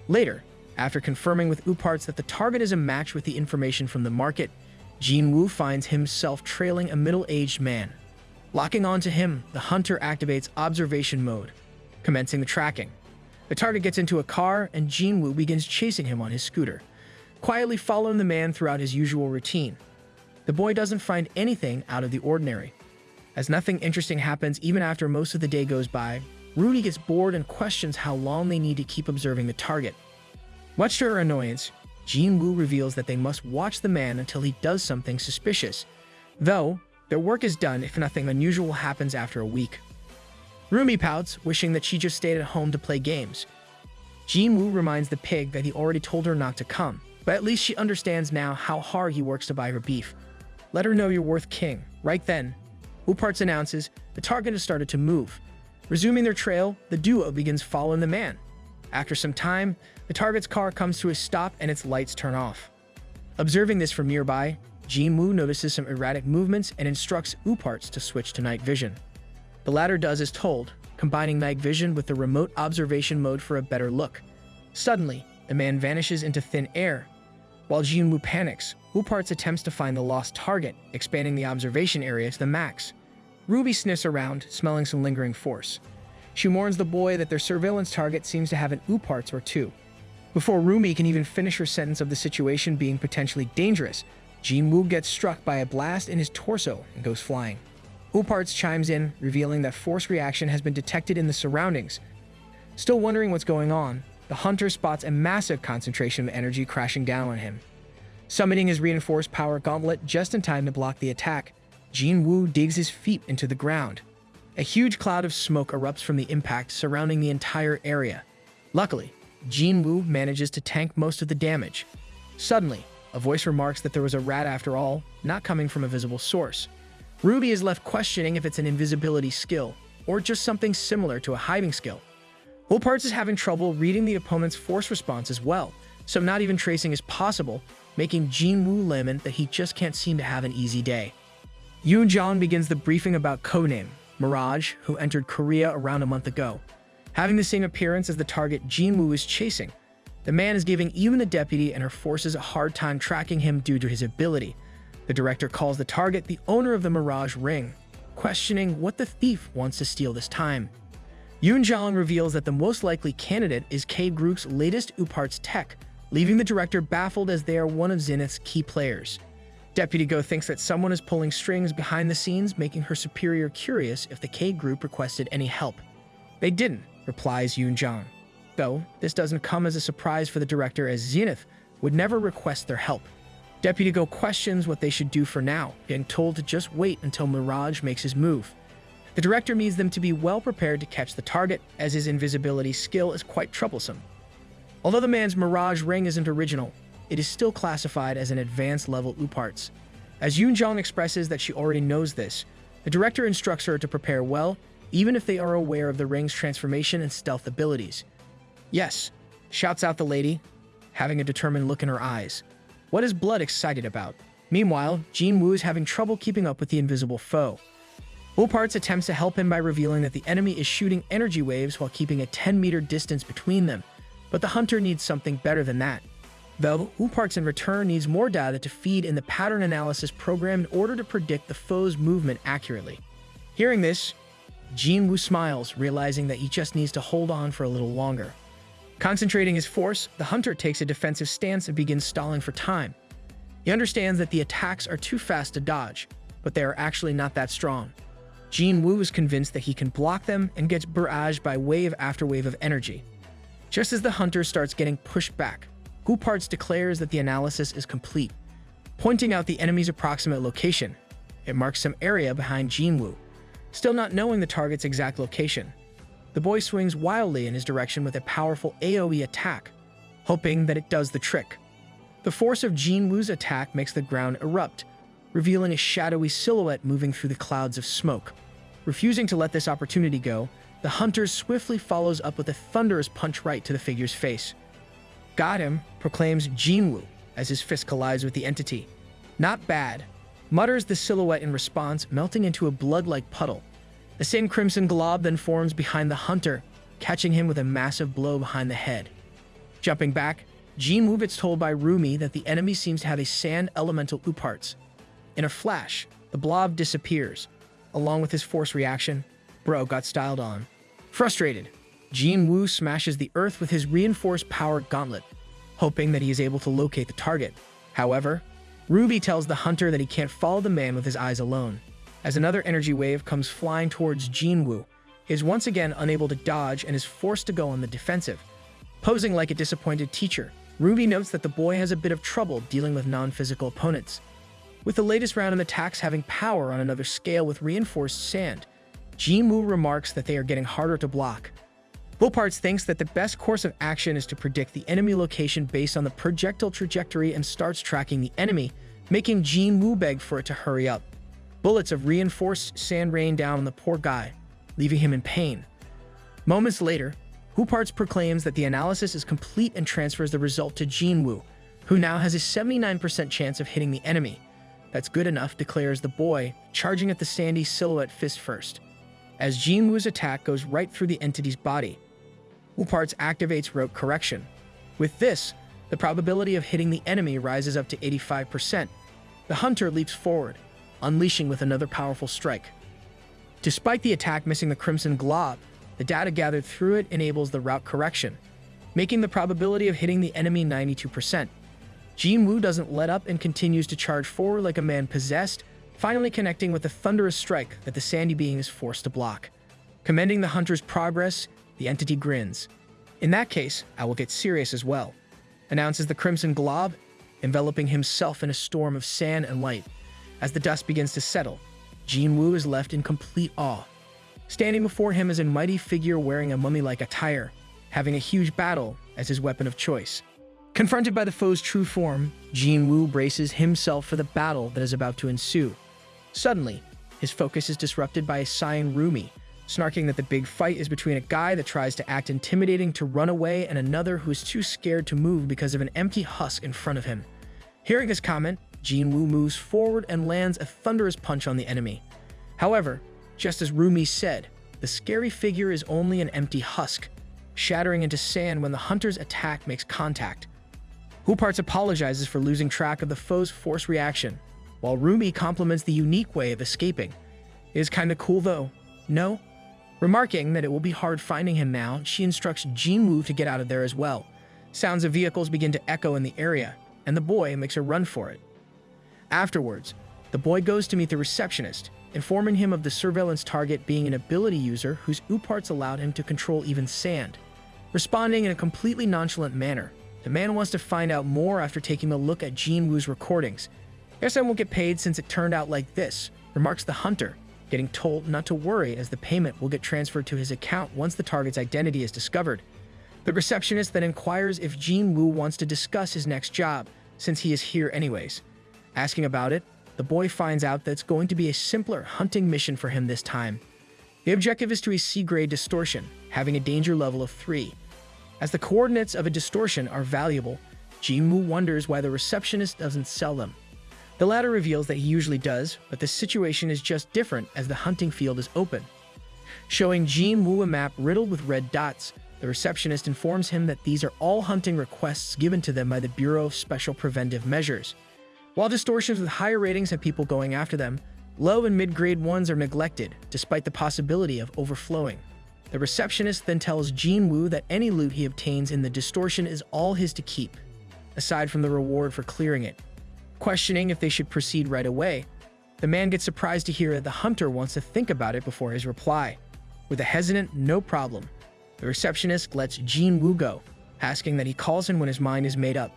Later, after confirming with ooparts that the target is a match with the information from the market, Jinwoo finds himself trailing a middle-aged man. Locking onto him, the hunter activates observation mode, commencing the tracking. The target gets into a car, and Jinwoo begins chasing him on his scooter, quietly following the man throughout his usual routine. The boy doesn't find anything out of the ordinary. As nothing interesting happens even after most of the day goes by, Rudy gets bored and questions how long they need to keep observing the target. Much to her annoyance, Jin-woo reveals that they must watch the man until he does something suspicious, though their work is done if nothing unusual happens after a week. Rumi pouts, wishing that she just stayed at home to play games. Jin-woo reminds the pig that he already told her not to come, but at least she understands now how hard he works to buy her beef. Let her know you're worth king. Right then, ooparts announces the target has started to move. Resuming their trail, the duo begins following the man. After some time, the target's car comes to a stop and its lights turn off. Observing this from nearby, Jin-woo notices some erratic movements and instructs ooparts to switch to night vision. The latter does as told, combining night vision with the remote observation mode for a better look. Suddenly, the man vanishes into thin air. While Jin-woo panics, ooparts attempts to find the lost target, expanding the observation area to the max. Ruby sniffs around, smelling some lingering force. She warns the boy that their surveillance target seems to have an ooparts or two. Before Rumi can even finish her sentence of the situation being potentially dangerous, Jin-woo gets struck by a blast in his torso and goes flying. Ooparts chimes in, revealing that force reaction has been detected in the surroundings. Still wondering what's going on, the hunter spots a massive concentration of energy crashing down on him. Summoning his reinforced power gauntlet just in time to block the attack, Jin-woo digs his feet into the ground. A huge cloud of smoke erupts from the impact, surrounding the entire area. Luckily, Jin-woo manages to tank most of the damage. Suddenly, a voice remarks that there was a rat after all, not coming from a visible source. Ruby is left questioning if it's an invisibility skill, or just something similar to a hiding skill. Ooparts is having trouble reading the opponent's force response as well, so not even tracing is possible, making Jin-woo lament that he just can't seem to have an easy day. Yoon-jong begins the briefing about codename Mirage, who entered Korea around a month ago. Having the same appearance as the target Jin-woo is chasing, the man is giving even the deputy and her forces a hard time tracking him due to his ability. The director calls the target the owner of the Mirage ring, questioning what the thief wants to steal this time. Yoon-jong reveals that the most likely candidate is K-Group's latest ooparts tech, leaving the director baffled as they are one of Zenith's key players. Deputy Go thinks that someone is pulling strings behind the scenes, making her superior curious if the K-Group requested any help. They didn't, replies Yoon-jong. Though, this doesn't come as a surprise for the director, as Zenith would never request their help. Deputy Go questions what they should do for now, getting told to just wait until Mirage makes his move. The director needs them to be well prepared to catch the target, as his invisibility skill is quite troublesome. Although the man's Mirage ring isn't original, it is still classified as an advanced level ooparts. As Yoon-jong expresses that she already knows this, the director instructs her to prepare well, even if they are aware of the ring's transformation and stealth abilities. Yes, shouts out the lady, having a determined look in her eyes. What is Blood excited about? Meanwhile, Jin-woo is having trouble keeping up with the invisible foe. Ooparts attempts to help him by revealing that the enemy is shooting energy waves while keeping a 10-meter distance between them, but the hunter needs something better than that. Though, ooparts in return needs more data to feed in the pattern analysis program in order to predict the foe's movement accurately. Hearing this, Jin-woo smiles, realizing that he just needs to hold on for a little longer. Concentrating his force, the hunter takes a defensive stance and begins stalling for time. He understands that the attacks are too fast to dodge, but they are actually not that strong. Jin-woo is convinced that he can block them and gets barraged by wave after wave of energy. Just as the hunter starts getting pushed back, ooparts declares that the analysis is complete, pointing out the enemy's approximate location. It marks some area behind Jin-woo. Still not knowing the target's exact location, the boy swings wildly in his direction with a powerful AoE attack, hoping that it does the trick. The force of Jin-woo's attack makes the ground erupt, revealing a shadowy silhouette moving through the clouds of smoke. Refusing to let this opportunity go, the hunter swiftly follows up with a thunderous punch right to the figure's face. Got him, proclaims Jin-woo as his fist collides with the entity. Not bad, mutters the silhouette in response, melting into a blood-like puddle. The same crimson glob then forms behind the hunter, catching him with a massive blow behind the head. Jumping back, Jin-woo gets told by Rumi that the enemy seems to have a sand elemental ooparts. In a flash, the blob disappears. Along with his force reaction, bro got styled on. Frustrated, Jin-woo smashes the earth with his reinforced power gauntlet, hoping that he is able to locate the target. However, Ruby tells the hunter that he can't follow the man with his eyes alone. As another energy wave comes flying towards Jin-woo, he is once again unable to dodge and is forced to go on the defensive. Posing like a disappointed teacher, Ruby notes that the boy has a bit of trouble dealing with non-physical opponents, with the latest round of attacks having power on another scale with reinforced sand. Jinwoo remarks that they are getting harder to block. Ooparts thinks that the best course of action is to predict the enemy location based on the projectile trajectory and starts tracking the enemy, making Jinwoo beg for it to hurry up. Bullets of reinforced sand rain down on the poor guy, leaving him in pain. Moments later, Ooparts proclaims that the analysis is complete and transfers the result to Jinwoo, who now has a 79% chance of hitting the enemy. That's good enough, declares the boy, charging at the sandy silhouette fist first. As Jinwoo's attack goes right through the entity's body, Ooparts activates rote correction. With this, the probability of hitting the enemy rises up to 85%. The hunter leaps forward, unleashing with another powerful strike. Despite the attack missing the crimson glob, the data gathered through it enables the route correction, making the probability of hitting the enemy 92%. Jinwoo doesn't let up and continues to charge forward like a man possessed, finally connecting with a thunderous strike that the sandy being is forced to block. Commending the hunter's progress, the entity grins. In that case, I will get serious as well, announces the crimson glob, enveloping himself in a storm of sand and light. As the dust begins to settle, Jinwoo is left in complete awe. Standing before him is a mighty figure wearing a mummy-like attire, having a huge battle as his weapon of choice. Confronted by the foe's true form, Jinwoo braces himself for the battle that is about to ensue. Suddenly, his focus is disrupted by a sighing Rumi, snarking that the big fight is between a guy that tries to act intimidating to run away and another who is too scared to move because of an empty husk in front of him. Hearing this comment, Jinwoo moves forward and lands a thunderous punch on the enemy. However, just as Rumi said, the scary figure is only an empty husk, shattering into sand when the hunter's attack makes contact. Ooparts apologizes for losing track of the foe's force reaction, while Rumi compliments the unique way of escaping. It is kinda cool though, no? Remarking that it will be hard finding him now, she instructs Jinwoo to get out of there as well. Sounds of vehicles begin to echo in the area, and the boy makes a run for it. Afterwards, the boy goes to meet the receptionist, informing him of the surveillance target being an ability user whose ooparts allowed him to control even sand. Responding in a completely nonchalant manner, the man wants to find out more after taking a look at Jinwoo's recordings. Guess I won't get paid since it turned out like this, remarks the hunter, getting told not to worry as the payment will get transferred to his account once the target's identity is discovered. The receptionist then inquires if Jinwoo wants to discuss his next job, since he is here anyways. Asking about it, the boy finds out that it's going to be a simpler hunting mission for him this time. The objective is to a C-grade distortion, having a danger level of 3. As the coordinates of a distortion are valuable, Jinwoo wonders why the receptionist doesn't sell them. The latter reveals that he usually does, but the situation is just different as the hunting field is open. Showing Jinwoo a map riddled with red dots, the receptionist informs him that these are all hunting requests given to them by the Bureau of Special Preventive Measures. While distortions with higher ratings have people going after them, low and mid-grade ones are neglected, despite the possibility of overflowing. The receptionist then tells Jinwoo that any loot he obtains in the distortion is all his to keep, aside from the reward for clearing it. Questioning if they should proceed right away, the man gets surprised to hear that the hunter wants to think about it before his reply. With a hesitant "no problem," the receptionist lets Jinwoo go, asking that he calls him when his mind is made up.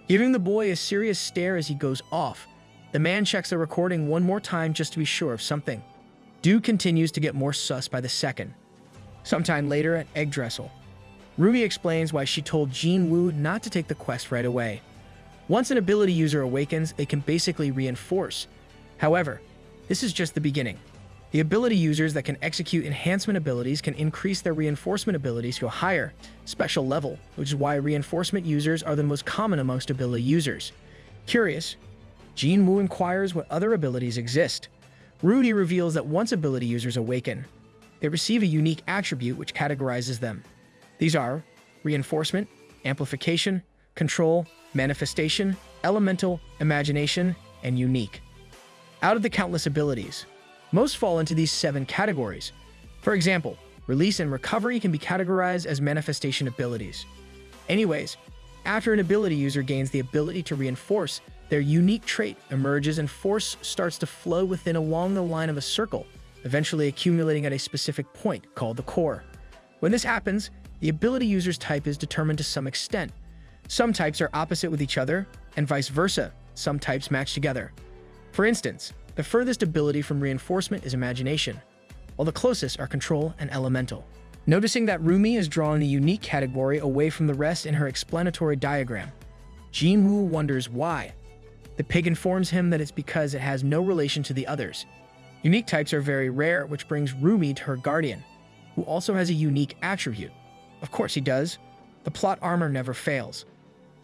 Giving the boy a serious stare as he goes off, the man checks the recording one more time just to be sure of something. Dude continues to get more sus by the second. Sometime later at Yggdrasil, Ruby explains why she told Jinwoo not to take the quest right away. Once an ability user awakens, they can basically reinforce. However, this is just the beginning. The ability users that can execute enhancement abilities can increase their reinforcement abilities to a higher, special level, which is why reinforcement users are the most common amongst ability users. Curious, Jinwoo inquires what other abilities exist. Rudy reveals that once ability users awaken, they receive a unique attribute which categorizes them. These are reinforcement, amplification, control, manifestation, elemental, imagination, and unique. Out of the countless abilities, most fall into these 7 categories. For example, release and recovery can be categorized as manifestation abilities. Anyways, after an ability user gains the ability to reinforce, their unique trait emerges and force starts to flow within along the line of a circle, eventually accumulating at a specific point called the core. When this happens, the ability user's type is determined to some extent. Some types are opposite with each other, and vice versa. Some types match together. For instance, the furthest ability from reinforcement is imagination, while the closest are control and elemental. Noticing that Rumi is drawn the unique category away from the rest in her explanatory diagram, Jinwoo wonders why. The pig informs him that it's because it has no relation to the others. Unique types are very rare, which brings Rumi to her guardian, who also has a unique attribute. Of course he does. The plot armor never fails.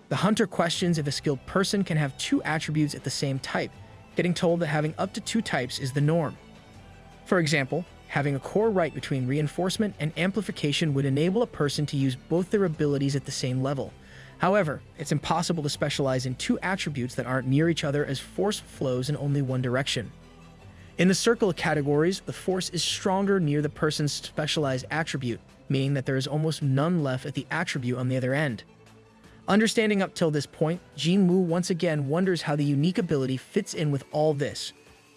The hunter questions if a skilled person can have two attributes at the same type, getting told that having up to two types is the norm. For example, having a core right between reinforcement and amplification would enable a person to use both their abilities at the same level. However, it's impossible to specialize in two attributes that aren't near each other, as force flows in only one direction. In the circle of categories, the force is stronger near the person's specialized attribute, meaning that there is almost none left at the attribute on the other end. Understanding up till this point, Jinwoo once again wonders how the unique ability fits in with all this.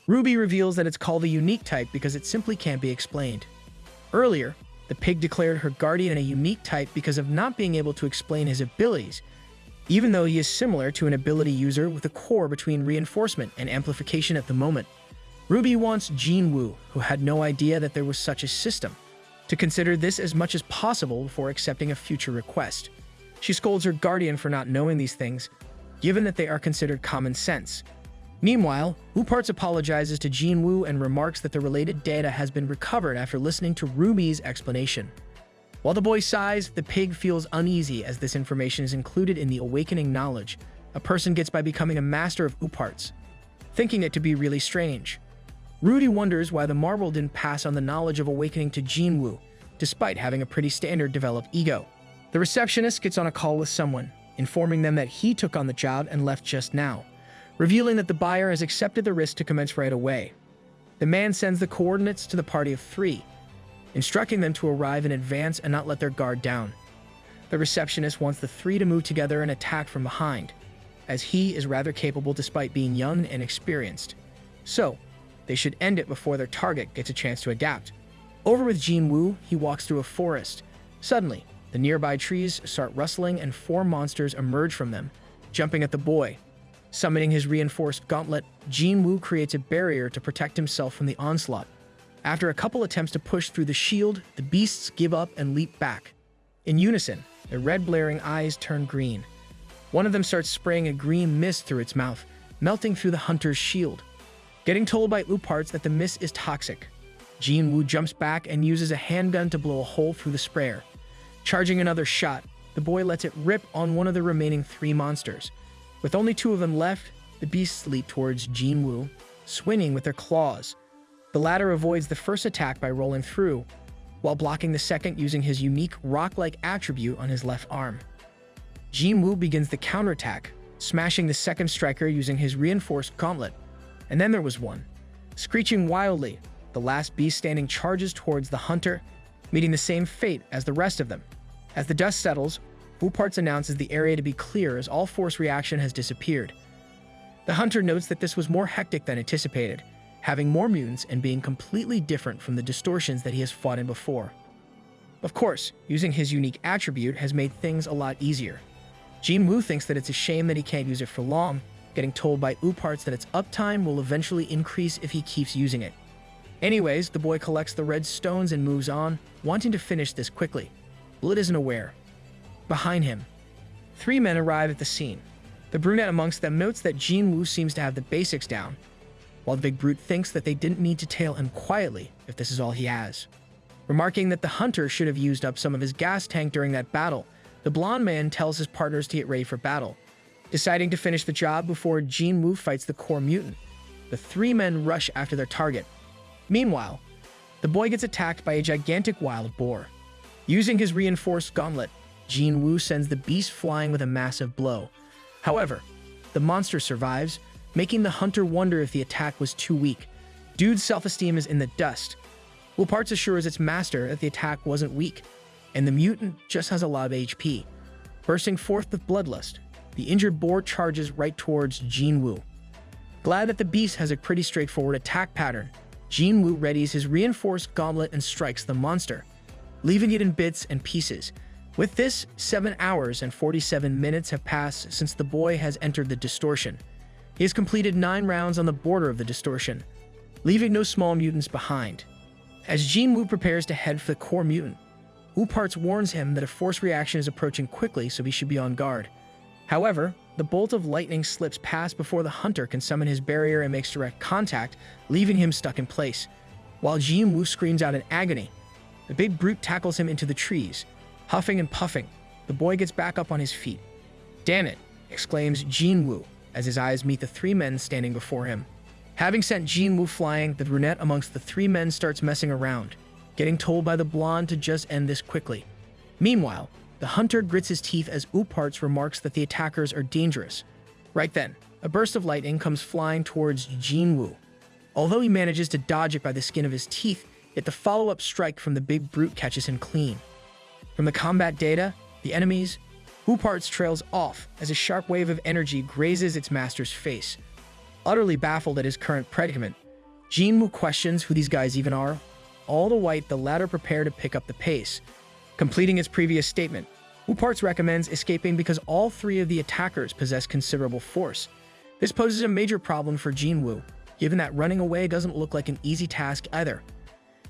Ruby reveals that it's called the unique type because it simply can't be explained. Earlier, the pig declared her guardian a unique type because of not being able to explain his abilities, even though he is similar to an ability user with a core between reinforcement and amplification at the moment. Ruby wants Jinwoo, who had no idea that there was such a system, to consider this as much as possible before accepting a future request. She scolds her guardian for not knowing these things, given that they are considered common sense. Meanwhile, ooparts apologizes to Jinwoo and remarks that the related data has been recovered after listening to Ruby's explanation. While the boy sighs, the pig feels uneasy as this information is included in the awakening knowledge a person gets by becoming a master of ooparts, thinking it to be really strange. Rudy wonders why the marble didn't pass on the knowledge of awakening to Jinwoo, despite having a pretty standard developed ego. The receptionist gets on a call with someone, informing them that he took on the job and left just now, revealing that the buyer has accepted the risk to commence right away. The man sends the coordinates to the party of 3, instructing them to arrive in advance and not let their guard down. The receptionist wants the 3 to move together and attack from behind, as he is rather capable despite being young and inexperienced. So, they should end it before their target gets a chance to adapt. Over with Jinwoo, he walks through a forest. Suddenly, the nearby trees start rustling and 4 monsters emerge from them, jumping at the boy. Summoning his reinforced gauntlet, Jinwoo creates a barrier to protect himself from the onslaught. After a couple attempts to push through the shield, the beasts give up and leap back. In unison, their red blaring eyes turn green. One of them starts spraying a green mist through its mouth, melting through the hunter's shield. Getting told by ooparts that the mist is toxic, Jinwoo jumps back and uses a handgun to blow a hole through the sprayer. Charging another shot, the boy lets it rip on one of the remaining 3 monsters. With only 2 of them left, the beasts leap towards Jinwoo, swinging with their claws. The latter avoids the first attack by rolling through, while blocking the second using his unique rock-like attribute on his left arm. Jinwoo begins the counterattack, smashing the second striker using his reinforced gauntlet. And then there was one. Screeching wildly, the last beast standing charges towards the hunter, meeting the same fate as the rest of them. As the dust settles, ooparts announces the area to be clear as all force reaction has disappeared. The hunter notes that this was more hectic than anticipated, having more mutants and being completely different from the distortions that he has fought in before. Of course, using his unique attribute has made things a lot easier. Jinwoo thinks that it's a shame that he can't use it for long, getting told by ooparts that its uptime will eventually increase if he keeps using it. Anyways, the boy collects the red stones and moves on, wanting to finish this quickly. Blit isn't aware. Behind him, 3 men arrive at the scene. The brunette amongst them notes that Jinwoo seems to have the basics down, while the big brute thinks that they didn't need to tail him quietly if this is all he has. Remarking that the hunter should have used up some of his gas tank during that battle, the blonde man tells his partners to get ready for battle. Deciding to finish the job before Jinwoo fights the core mutant, the 3 men rush after their target. Meanwhile, the boy gets attacked by a gigantic wild boar. Using his reinforced gauntlet, Jinwoo sends the beast flying with a massive blow. However, the monster survives, making the hunter wonder if the attack was too weak. Dude's self-esteem is in the dust. ooparts assures its master that the attack wasn't weak, and the mutant just has a lot of HP. Bursting forth with bloodlust, the injured boar charges right towards Jinwoo. Glad that the beast has a pretty straightforward attack pattern, Jinwoo readies his reinforced gauntlet and strikes the monster, leaving it in bits and pieces. With this, 7 hours and 47 minutes have passed since the boy has entered the distortion. He has completed 9 rounds on the border of the distortion, leaving no small mutants behind. As Jinwoo prepares to head for the core mutant, ooparts warns him that a force reaction is approaching quickly, so he should be on guard. However, the bolt of lightning slips past before the hunter can summon his barrier and makes direct contact, leaving him stuck in place. While Jinwoo screams out in agony, the big brute tackles him into the trees. Huffing and puffing, the boy gets back up on his feet. "Damn it," exclaims Jinwoo as his eyes meet the 3 men standing before him. Having sent Jinwoo flying, the brunette amongst the 3 men starts messing around, getting told by the blonde to just end this quickly. Meanwhile, the hunter grits his teeth as ooparts remarks that the attackers are dangerous. Right then, a burst of lightning comes flying towards Jinwoo. Although he manages to dodge it by the skin of his teeth, yet the follow-up strike from the big brute catches him clean. From the combat data, the enemy's ooparts trails off as a sharp wave of energy grazes its master's face. Utterly baffled at his current predicament, Jinwoo questions who these guys even are. All the while, the latter prepare to pick up the pace. Completing its previous statement, ooparts recommends escaping because all 3 of the attackers possess considerable force. This poses a major problem for Jinwoo, given that running away doesn't look like an easy task either.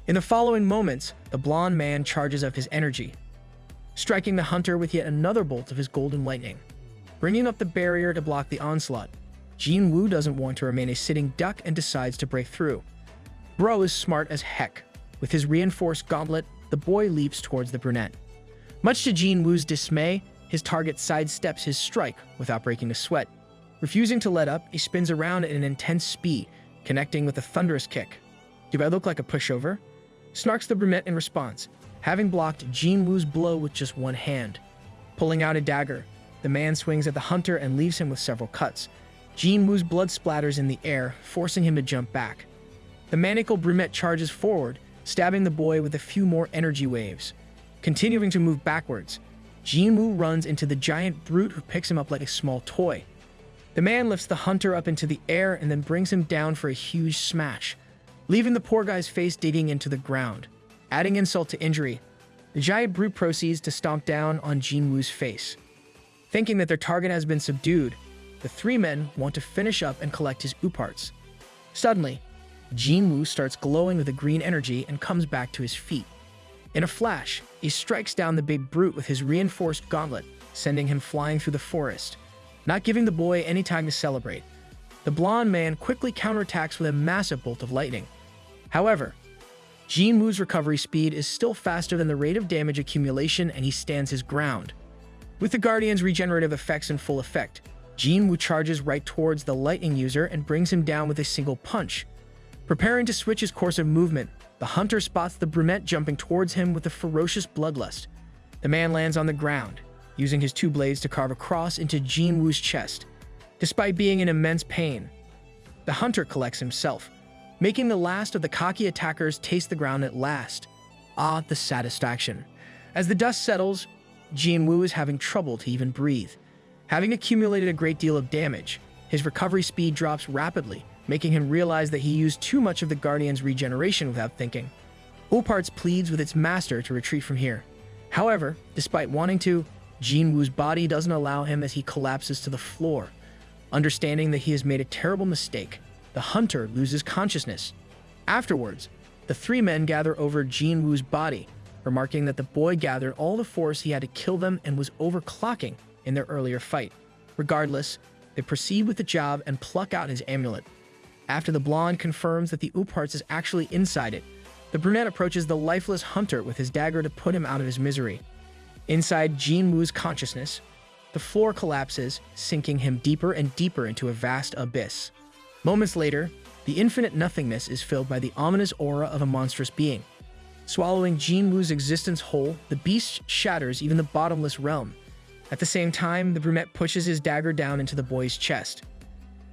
In the following moments, the blonde man charges up his energy, striking the hunter with yet another bolt of his golden lightning. Bringing up the barrier to block the onslaught, Jinwoo doesn't want to remain a sitting duck and decides to break through. Bro is smart as heck. With his reinforced gauntlet, the boy leaps towards the brunette. Much to Jinwoo's dismay, his target sidesteps his strike without breaking a sweat. Refusing to let up, he spins around at an intense speed, connecting with a thunderous kick. "Do I look like a pushover?" snarks the brunette in response, having blocked Jinwoo's blow with just one hand. Pulling out a dagger, the man swings at the hunter and leaves him with several cuts. Jinwoo's blood splatters in the air, forcing him to jump back. The maniacal brunette charges forward, stabbing the boy with a few more energy waves. Continuing to move backwards, Jinwoo runs into the giant brute who picks him up like a small toy. The man lifts the hunter up into the air and then brings him down for a huge smash, leaving the poor guy's face digging into the ground. Adding insult to injury, the giant brute proceeds to stomp down on Jinwoo's face. Thinking that their target has been subdued, the 3 men want to finish up and collect his ooparts. Suddenly, Jinwoo starts glowing with a green energy and comes back to his feet. In a flash, he strikes down the big brute with his reinforced gauntlet, sending him flying through the forest. Not giving the boy any time to celebrate, the blonde man quickly counterattacks with a massive bolt of lightning. However, Jinwoo's recovery speed is still faster than the rate of damage accumulation, and he stands his ground. With the Guardian's regenerative effects in full effect, Jinwoo charges right towards the lightning user and brings him down with a single punch. Preparing to switch his course of movement, the hunter spots the brunette jumping towards him with a ferocious bloodlust. The man lands on the ground, using his 2 blades to carve a cross into Jinwoo's chest. Despite being in immense pain, the hunter collects himself, making the last of the cocky attackers taste the ground at last. Ah, the satisfaction. As the dust settles, Jinwoo is having trouble to even breathe. Having accumulated a great deal of damage, his recovery speed drops rapidly, making him realize that he used too much of the Guardian's regeneration without thinking. ooparts pleads with its master to retreat from here. However, despite wanting to, Jinwoo's body doesn't allow him as he collapses to the floor. Understanding that he has made a terrible mistake, the hunter loses consciousness. Afterwards, the 3 men gather over Jinwoo's body, remarking that the boy gathered all the force he had to kill them and was overclocking in their earlier fight. Regardless, they proceed with the job and pluck out his amulet. After the blonde confirms that the ooparts is actually inside it, the brunette approaches the lifeless hunter with his dagger to put him out of his misery. Inside Jinwoo's consciousness, the floor collapses, sinking him deeper and deeper into a vast abyss. Moments later, the infinite nothingness is filled by the ominous aura of a monstrous being. Swallowing Jinwoo's existence whole, the beast shatters even the bottomless realm. At the same time, the brunette pushes his dagger down into the boy's chest.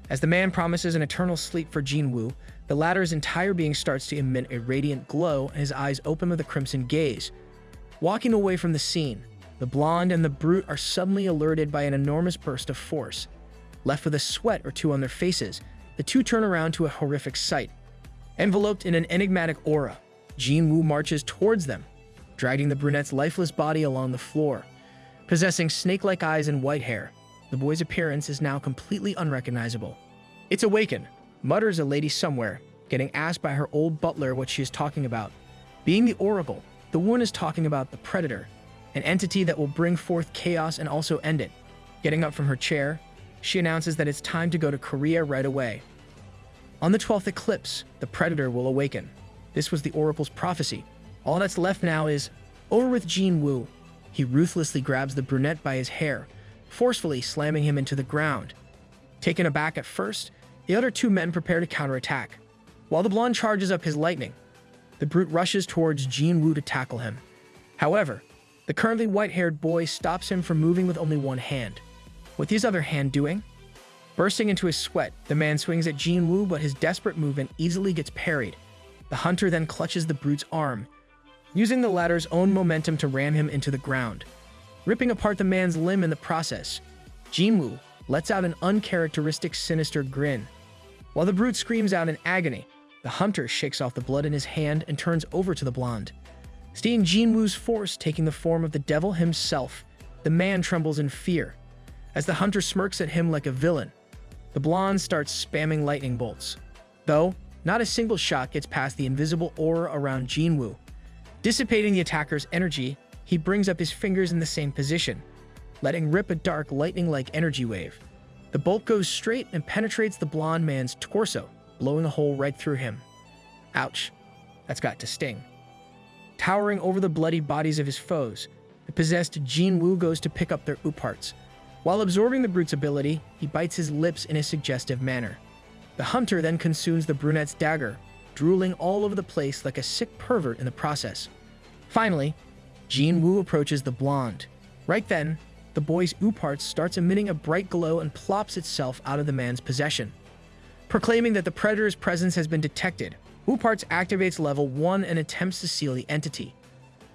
As the man promises an eternal sleep for Jinwoo, the latter's entire being starts to emit a radiant glow and his eyes open with a crimson gaze. Walking away from the scene, the blonde and the brute are suddenly alerted by an enormous burst of force. Left with a sweat or 2 on their faces, the 2 turn around to a horrific sight. Enveloped in an enigmatic aura, Jinwoo marches towards them, dragging the brunette's lifeless body along the floor. Possessing snake-like eyes and white hair, the boy's appearance is now completely unrecognizable. "It's Awaken," mutters a lady somewhere, getting asked by her old butler what she is talking about. Being the Oracle, the woman is talking about the Predator, an entity that will bring forth chaos and also end it. Getting up from her chair, she announces that it's time to go to Korea right away. On the 12th eclipse, the Predator will awaken. This was the Oracle's prophecy. All that's left now is over with Jin Woo. He ruthlessly grabs the brunette by his hair, forcefully slamming him into the ground. Taken aback at first, the other two men prepare to counterattack. While the blonde charges up his lightning, the brute rushes towards Jin Woo to tackle him. However, the currently white-haired boy stops him from moving with only one hand. What's his other hand doing? Bursting into a sweat, the man swings at Jin Woo, but his desperate movement easily gets parried. The hunter then clutches the brute's arm, using the latter's own momentum to ram him into the ground, ripping apart the man's limb in the process. Jin Woo lets out an uncharacteristic sinister grin. While the brute screams out in agony, the hunter shakes off the blood in his hand and turns over to the blonde. Seeing Jin Woo's force taking the form of the devil himself, the man trembles in fear. As the hunter smirks at him like a villain, the blonde starts spamming lightning bolts. Though, not a single shot gets past the invisible aura around Jin Woo. Dissipating the attacker's energy, he brings up his fingers in the same position, letting rip a dark lightning-like energy wave. The bolt goes straight and penetrates the blonde man's torso, blowing a hole right through him. Ouch, that's got to sting. Towering over the bloody bodies of his foes, the possessed Jin Woo goes to pick up their ooparts. While absorbing the brute's ability, he bites his lips in a suggestive manner. The hunter then consumes the brunette's dagger, drooling all over the place like a sick pervert in the process. Finally, Jin Woo approaches the blonde. Right then, the boy's ooparts starts emitting a bright glow and plops itself out of the man's possession. Proclaiming that the Predator's presence has been detected, ooparts activates level 1 and attempts to seal the entity.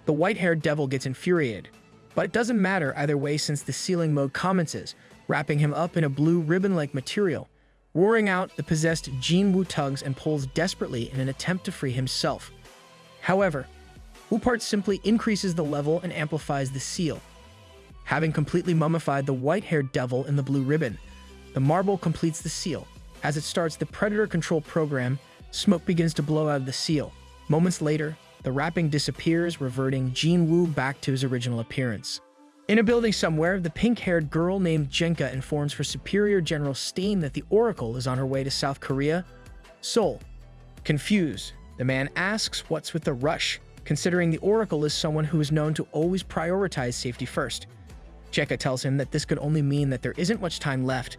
The white-haired devil gets infuriated, but it doesn't matter either way since the sealing mode commences, wrapping him up in a blue ribbon-like material. Roaring out, the possessed Jin Woo tugs and pulls desperately in an attempt to free himself. However, ooparts simply increases the level and amplifies the seal. Having completely mummified the white-haired devil in the blue ribbon, the marble completes the seal. As it starts the Predator control program, smoke begins to blow out of the seal. Moments later, the wrapping disappears, reverting Jin Woo back to his original appearance. In a building somewhere, the pink-haired girl named Jenka informs her superior General Steen that the Oracle is on her way to South Korea, Seoul. Confused, the man asks what's with the rush, considering the Oracle is someone who is known to always prioritize safety first. Jenka tells him that this could only mean that there isn't much time left,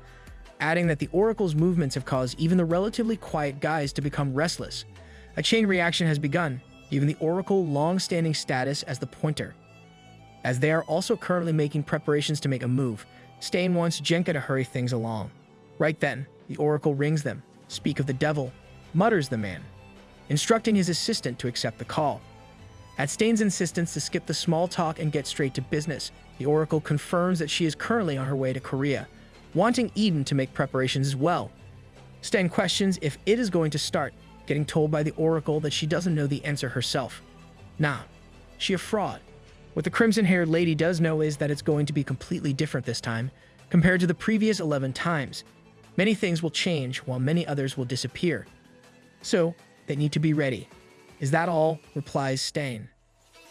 adding that the Oracle's movements have caused even the relatively quiet guys to become restless. A chain reaction has begun, giving the Oracle long-standing status as the pointer. As they are also currently making preparations to make a move, Stain wants Jenka to hurry things along. Right then, the Oracle rings them. "Speak of the devil," mutters the man, instructing his assistant to accept the call. At Stain's insistence to skip the small talk and get straight to business, the Oracle confirms that she is currently on her way to Korea, wanting Eden to make preparations as well. Stain questions if it is going to start, getting told by the Oracle that she doesn't know the answer herself. Nah, she a fraud. What the crimson-haired lady does know is that it's going to be completely different this time, compared to the previous 11 times. Many things will change, while many others will disappear. So, they need to be ready. "Is that all?" replies Stain.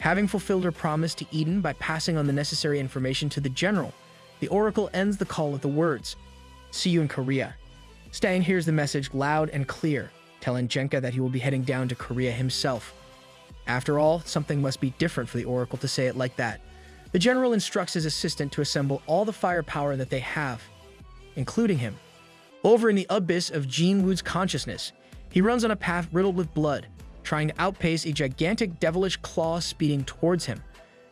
Having fulfilled her promise to Eden by passing on the necessary information to the General, the Oracle ends the call with the words, "See you in Korea." Stain hears the message loud and clear, telling Jenka that he will be heading down to Korea himself. After all, something must be different for the Oracle to say it like that. The General instructs his assistant to assemble all the firepower that they have, including him. Over in the abyss of Jin Woo's consciousness, he runs on a path riddled with blood, trying to outpace a gigantic devilish claw speeding towards him.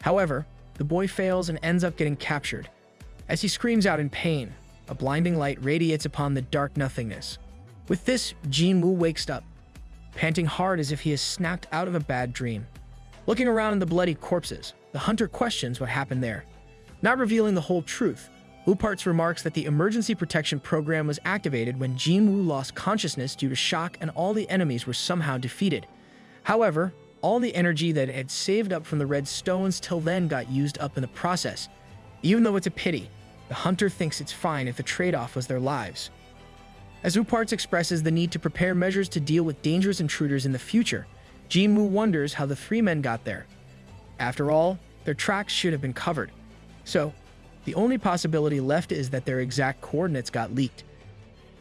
However, the boy fails and ends up getting captured. As he screams out in pain, a blinding light radiates upon the dark nothingness. With this, Jin Woo wakes up, panting hard as if he has snapped out of a bad dream. Looking around in the bloody corpses, the hunter questions what happened there. Not revealing the whole truth, ooparts remarks that the emergency protection program was activated when Jin Woo lost consciousness due to shock and all the enemies were somehow defeated. However, all the energy that it had saved up from the red stones till then got used up in the process. Even though it's a pity, the hunter thinks it's fine if the trade-off was their lives. As ooparts expresses the need to prepare measures to deal with dangerous intruders in the future, Jinwoo wonders how the three men got there. After all, their tracks should have been covered. So, the only possibility left is that their exact coordinates got leaked.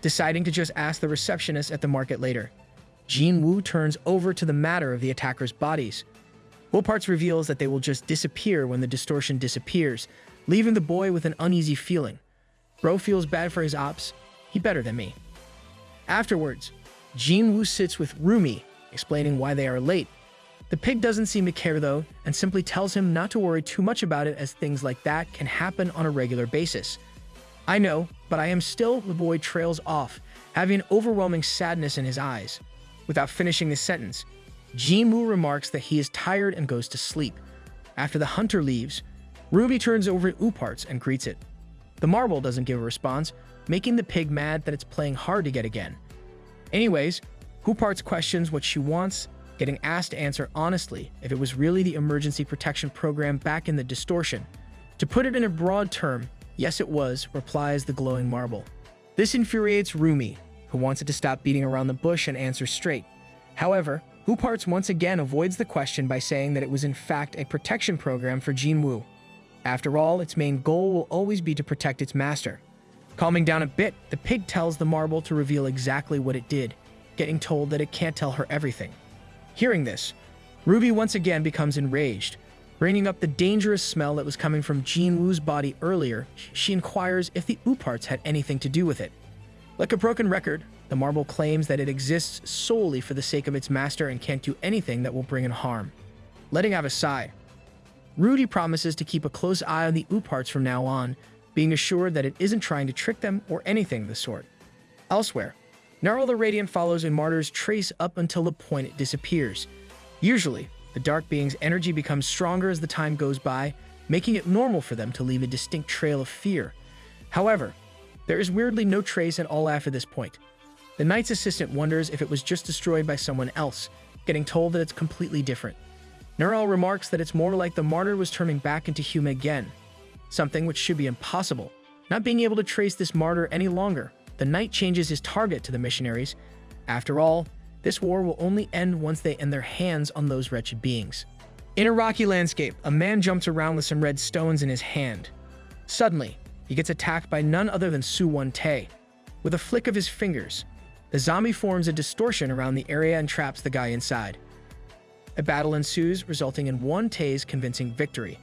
Deciding to just ask the receptionist at the market later, Jinwoo turns over to the matter of the attackers' bodies. Ooparts reveals that they will just disappear when the distortion disappears, leaving the boy with an uneasy feeling. Bro feels bad for his ops. He better than me. Afterwards, Jinwoo sits with Rumi, explaining why they are late. The pig doesn't seem to care though, and simply tells him not to worry too much about it as things like that can happen on a regular basis. I know, but I am still, the boy trails off, having an overwhelming sadness in his eyes. Without finishing the sentence, Jinwoo remarks that he is tired and goes to sleep. After the hunter leaves, Ruby turns over to ooparts and greets it. The marble doesn't give a response, making the pig mad that it's playing hard to get again. Anyways, ooparts questions what she wants, getting asked to answer honestly if it was really the emergency protection program back in the distortion. To put it in a broad term, yes it was, replies the glowing marble. This infuriates Rumi, who wants it to stop beating around the bush and answer straight. However, ooparts once again avoids the question by saying that it was in fact a protection program for Jinwoo. After all, its main goal will always be to protect its master. Calming down a bit, the pig tells the marble to reveal exactly what it did, getting told that it can't tell her everything. Hearing this, Ruby once again becomes enraged. Bringing up the dangerous smell that was coming from Jinwoo's body earlier, she inquires if the ooparts had anything to do with it. Like a broken record, the marble claims that it exists solely for the sake of its master and can't do anything that will bring in harm. Letting out a sigh, Rudy promises to keep a close eye on the ooparts from now on, being assured that it isn't trying to trick them or anything of the sort. Elsewhere, Nerl the Radiant follows a martyr's trace up until the point it disappears. Usually, the dark being's energy becomes stronger as the time goes by, making it normal for them to leave a distinct trail of fear. However, there is weirdly no trace at all after this point. The knight's assistant wonders if it was just destroyed by someone else, getting told that it's completely different. Nerl remarks that it's more like the martyr was turning back into human again, something which should be impossible. Not being able to trace this martyr any longer, the knight changes his target to the missionaries. After all, this war will only end once they end their hands on those wretched beings. In a rocky landscape, a man jumps around with some red stones in his hand. Suddenly, he gets attacked by none other than Su-Won-tae. With a flick of his fingers, the zombie forms a distortion around the area and traps the guy inside. A battle ensues, resulting in Won-tae's convincing victory.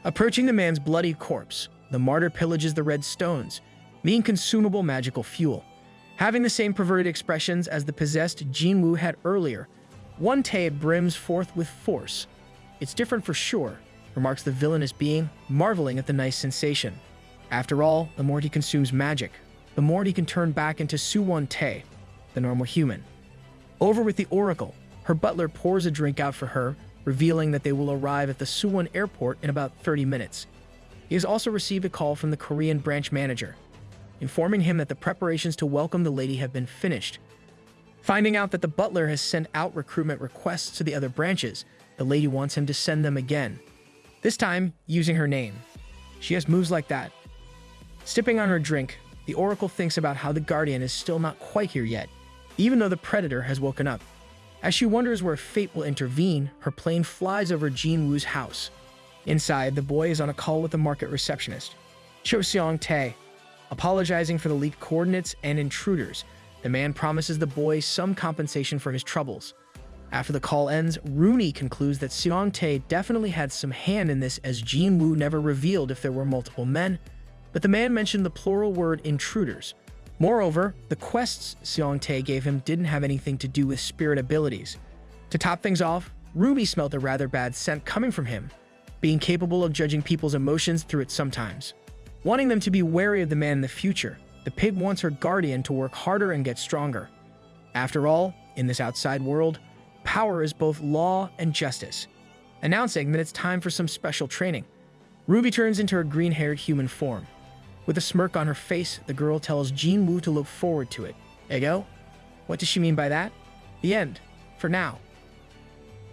Approaching the man's bloody corpse, the martyr pillages the red stones, being consumable magical fuel. Having the same perverted expressions as the possessed Jinwoo had earlier, Won-tae brims forth with force. It's different for sure, remarks the villainous being, marveling at the nice sensation. After all, the more he consumes magic, the more he can turn back into Su-Won-tae, the normal human. Over with the Oracle, her butler pours a drink out for her, revealing that they will arrive at the Suwon airport in about 30 minutes. He has also received a call from the Korean branch manager, informing him that the preparations to welcome the lady have been finished. Finding out that the butler has sent out recruitment requests to the other branches, the lady wants him to send them again, this time using her name. She has moves like that. Sipping on her drink, the Oracle thinks about how the Guardian is still not quite here yet, even though the Predator has woken up. As she wonders where fate will intervene, her plane flies over Jinwoo's house. Inside, the boy is on a call with the market receptionist, Cho Seong-tae. Apologizing for the leaked coordinates and intruders, the man promises the boy some compensation for his troubles. After the call ends, Rooney concludes that Seong-tae definitely had some hand in this, as Jinwoo never revealed if there were multiple men, but the man mentioned the plural word intruders. Moreover, the quests Seong-tae gave him didn't have anything to do with spirit abilities. To top things off, Ruby smelled a rather bad scent coming from him, being capable of judging people's emotions through it sometimes. Wanting them to be wary of the man in the future, the pig wants her guardian to work harder and get stronger. After all, in this outside world, power is both law and justice. Announcing that it's time for some special training, Ruby turns into her green-haired human form. With a smirk on her face, the girl tells Jinwoo to look forward to it. Ego? What does she mean by that? The end. For now.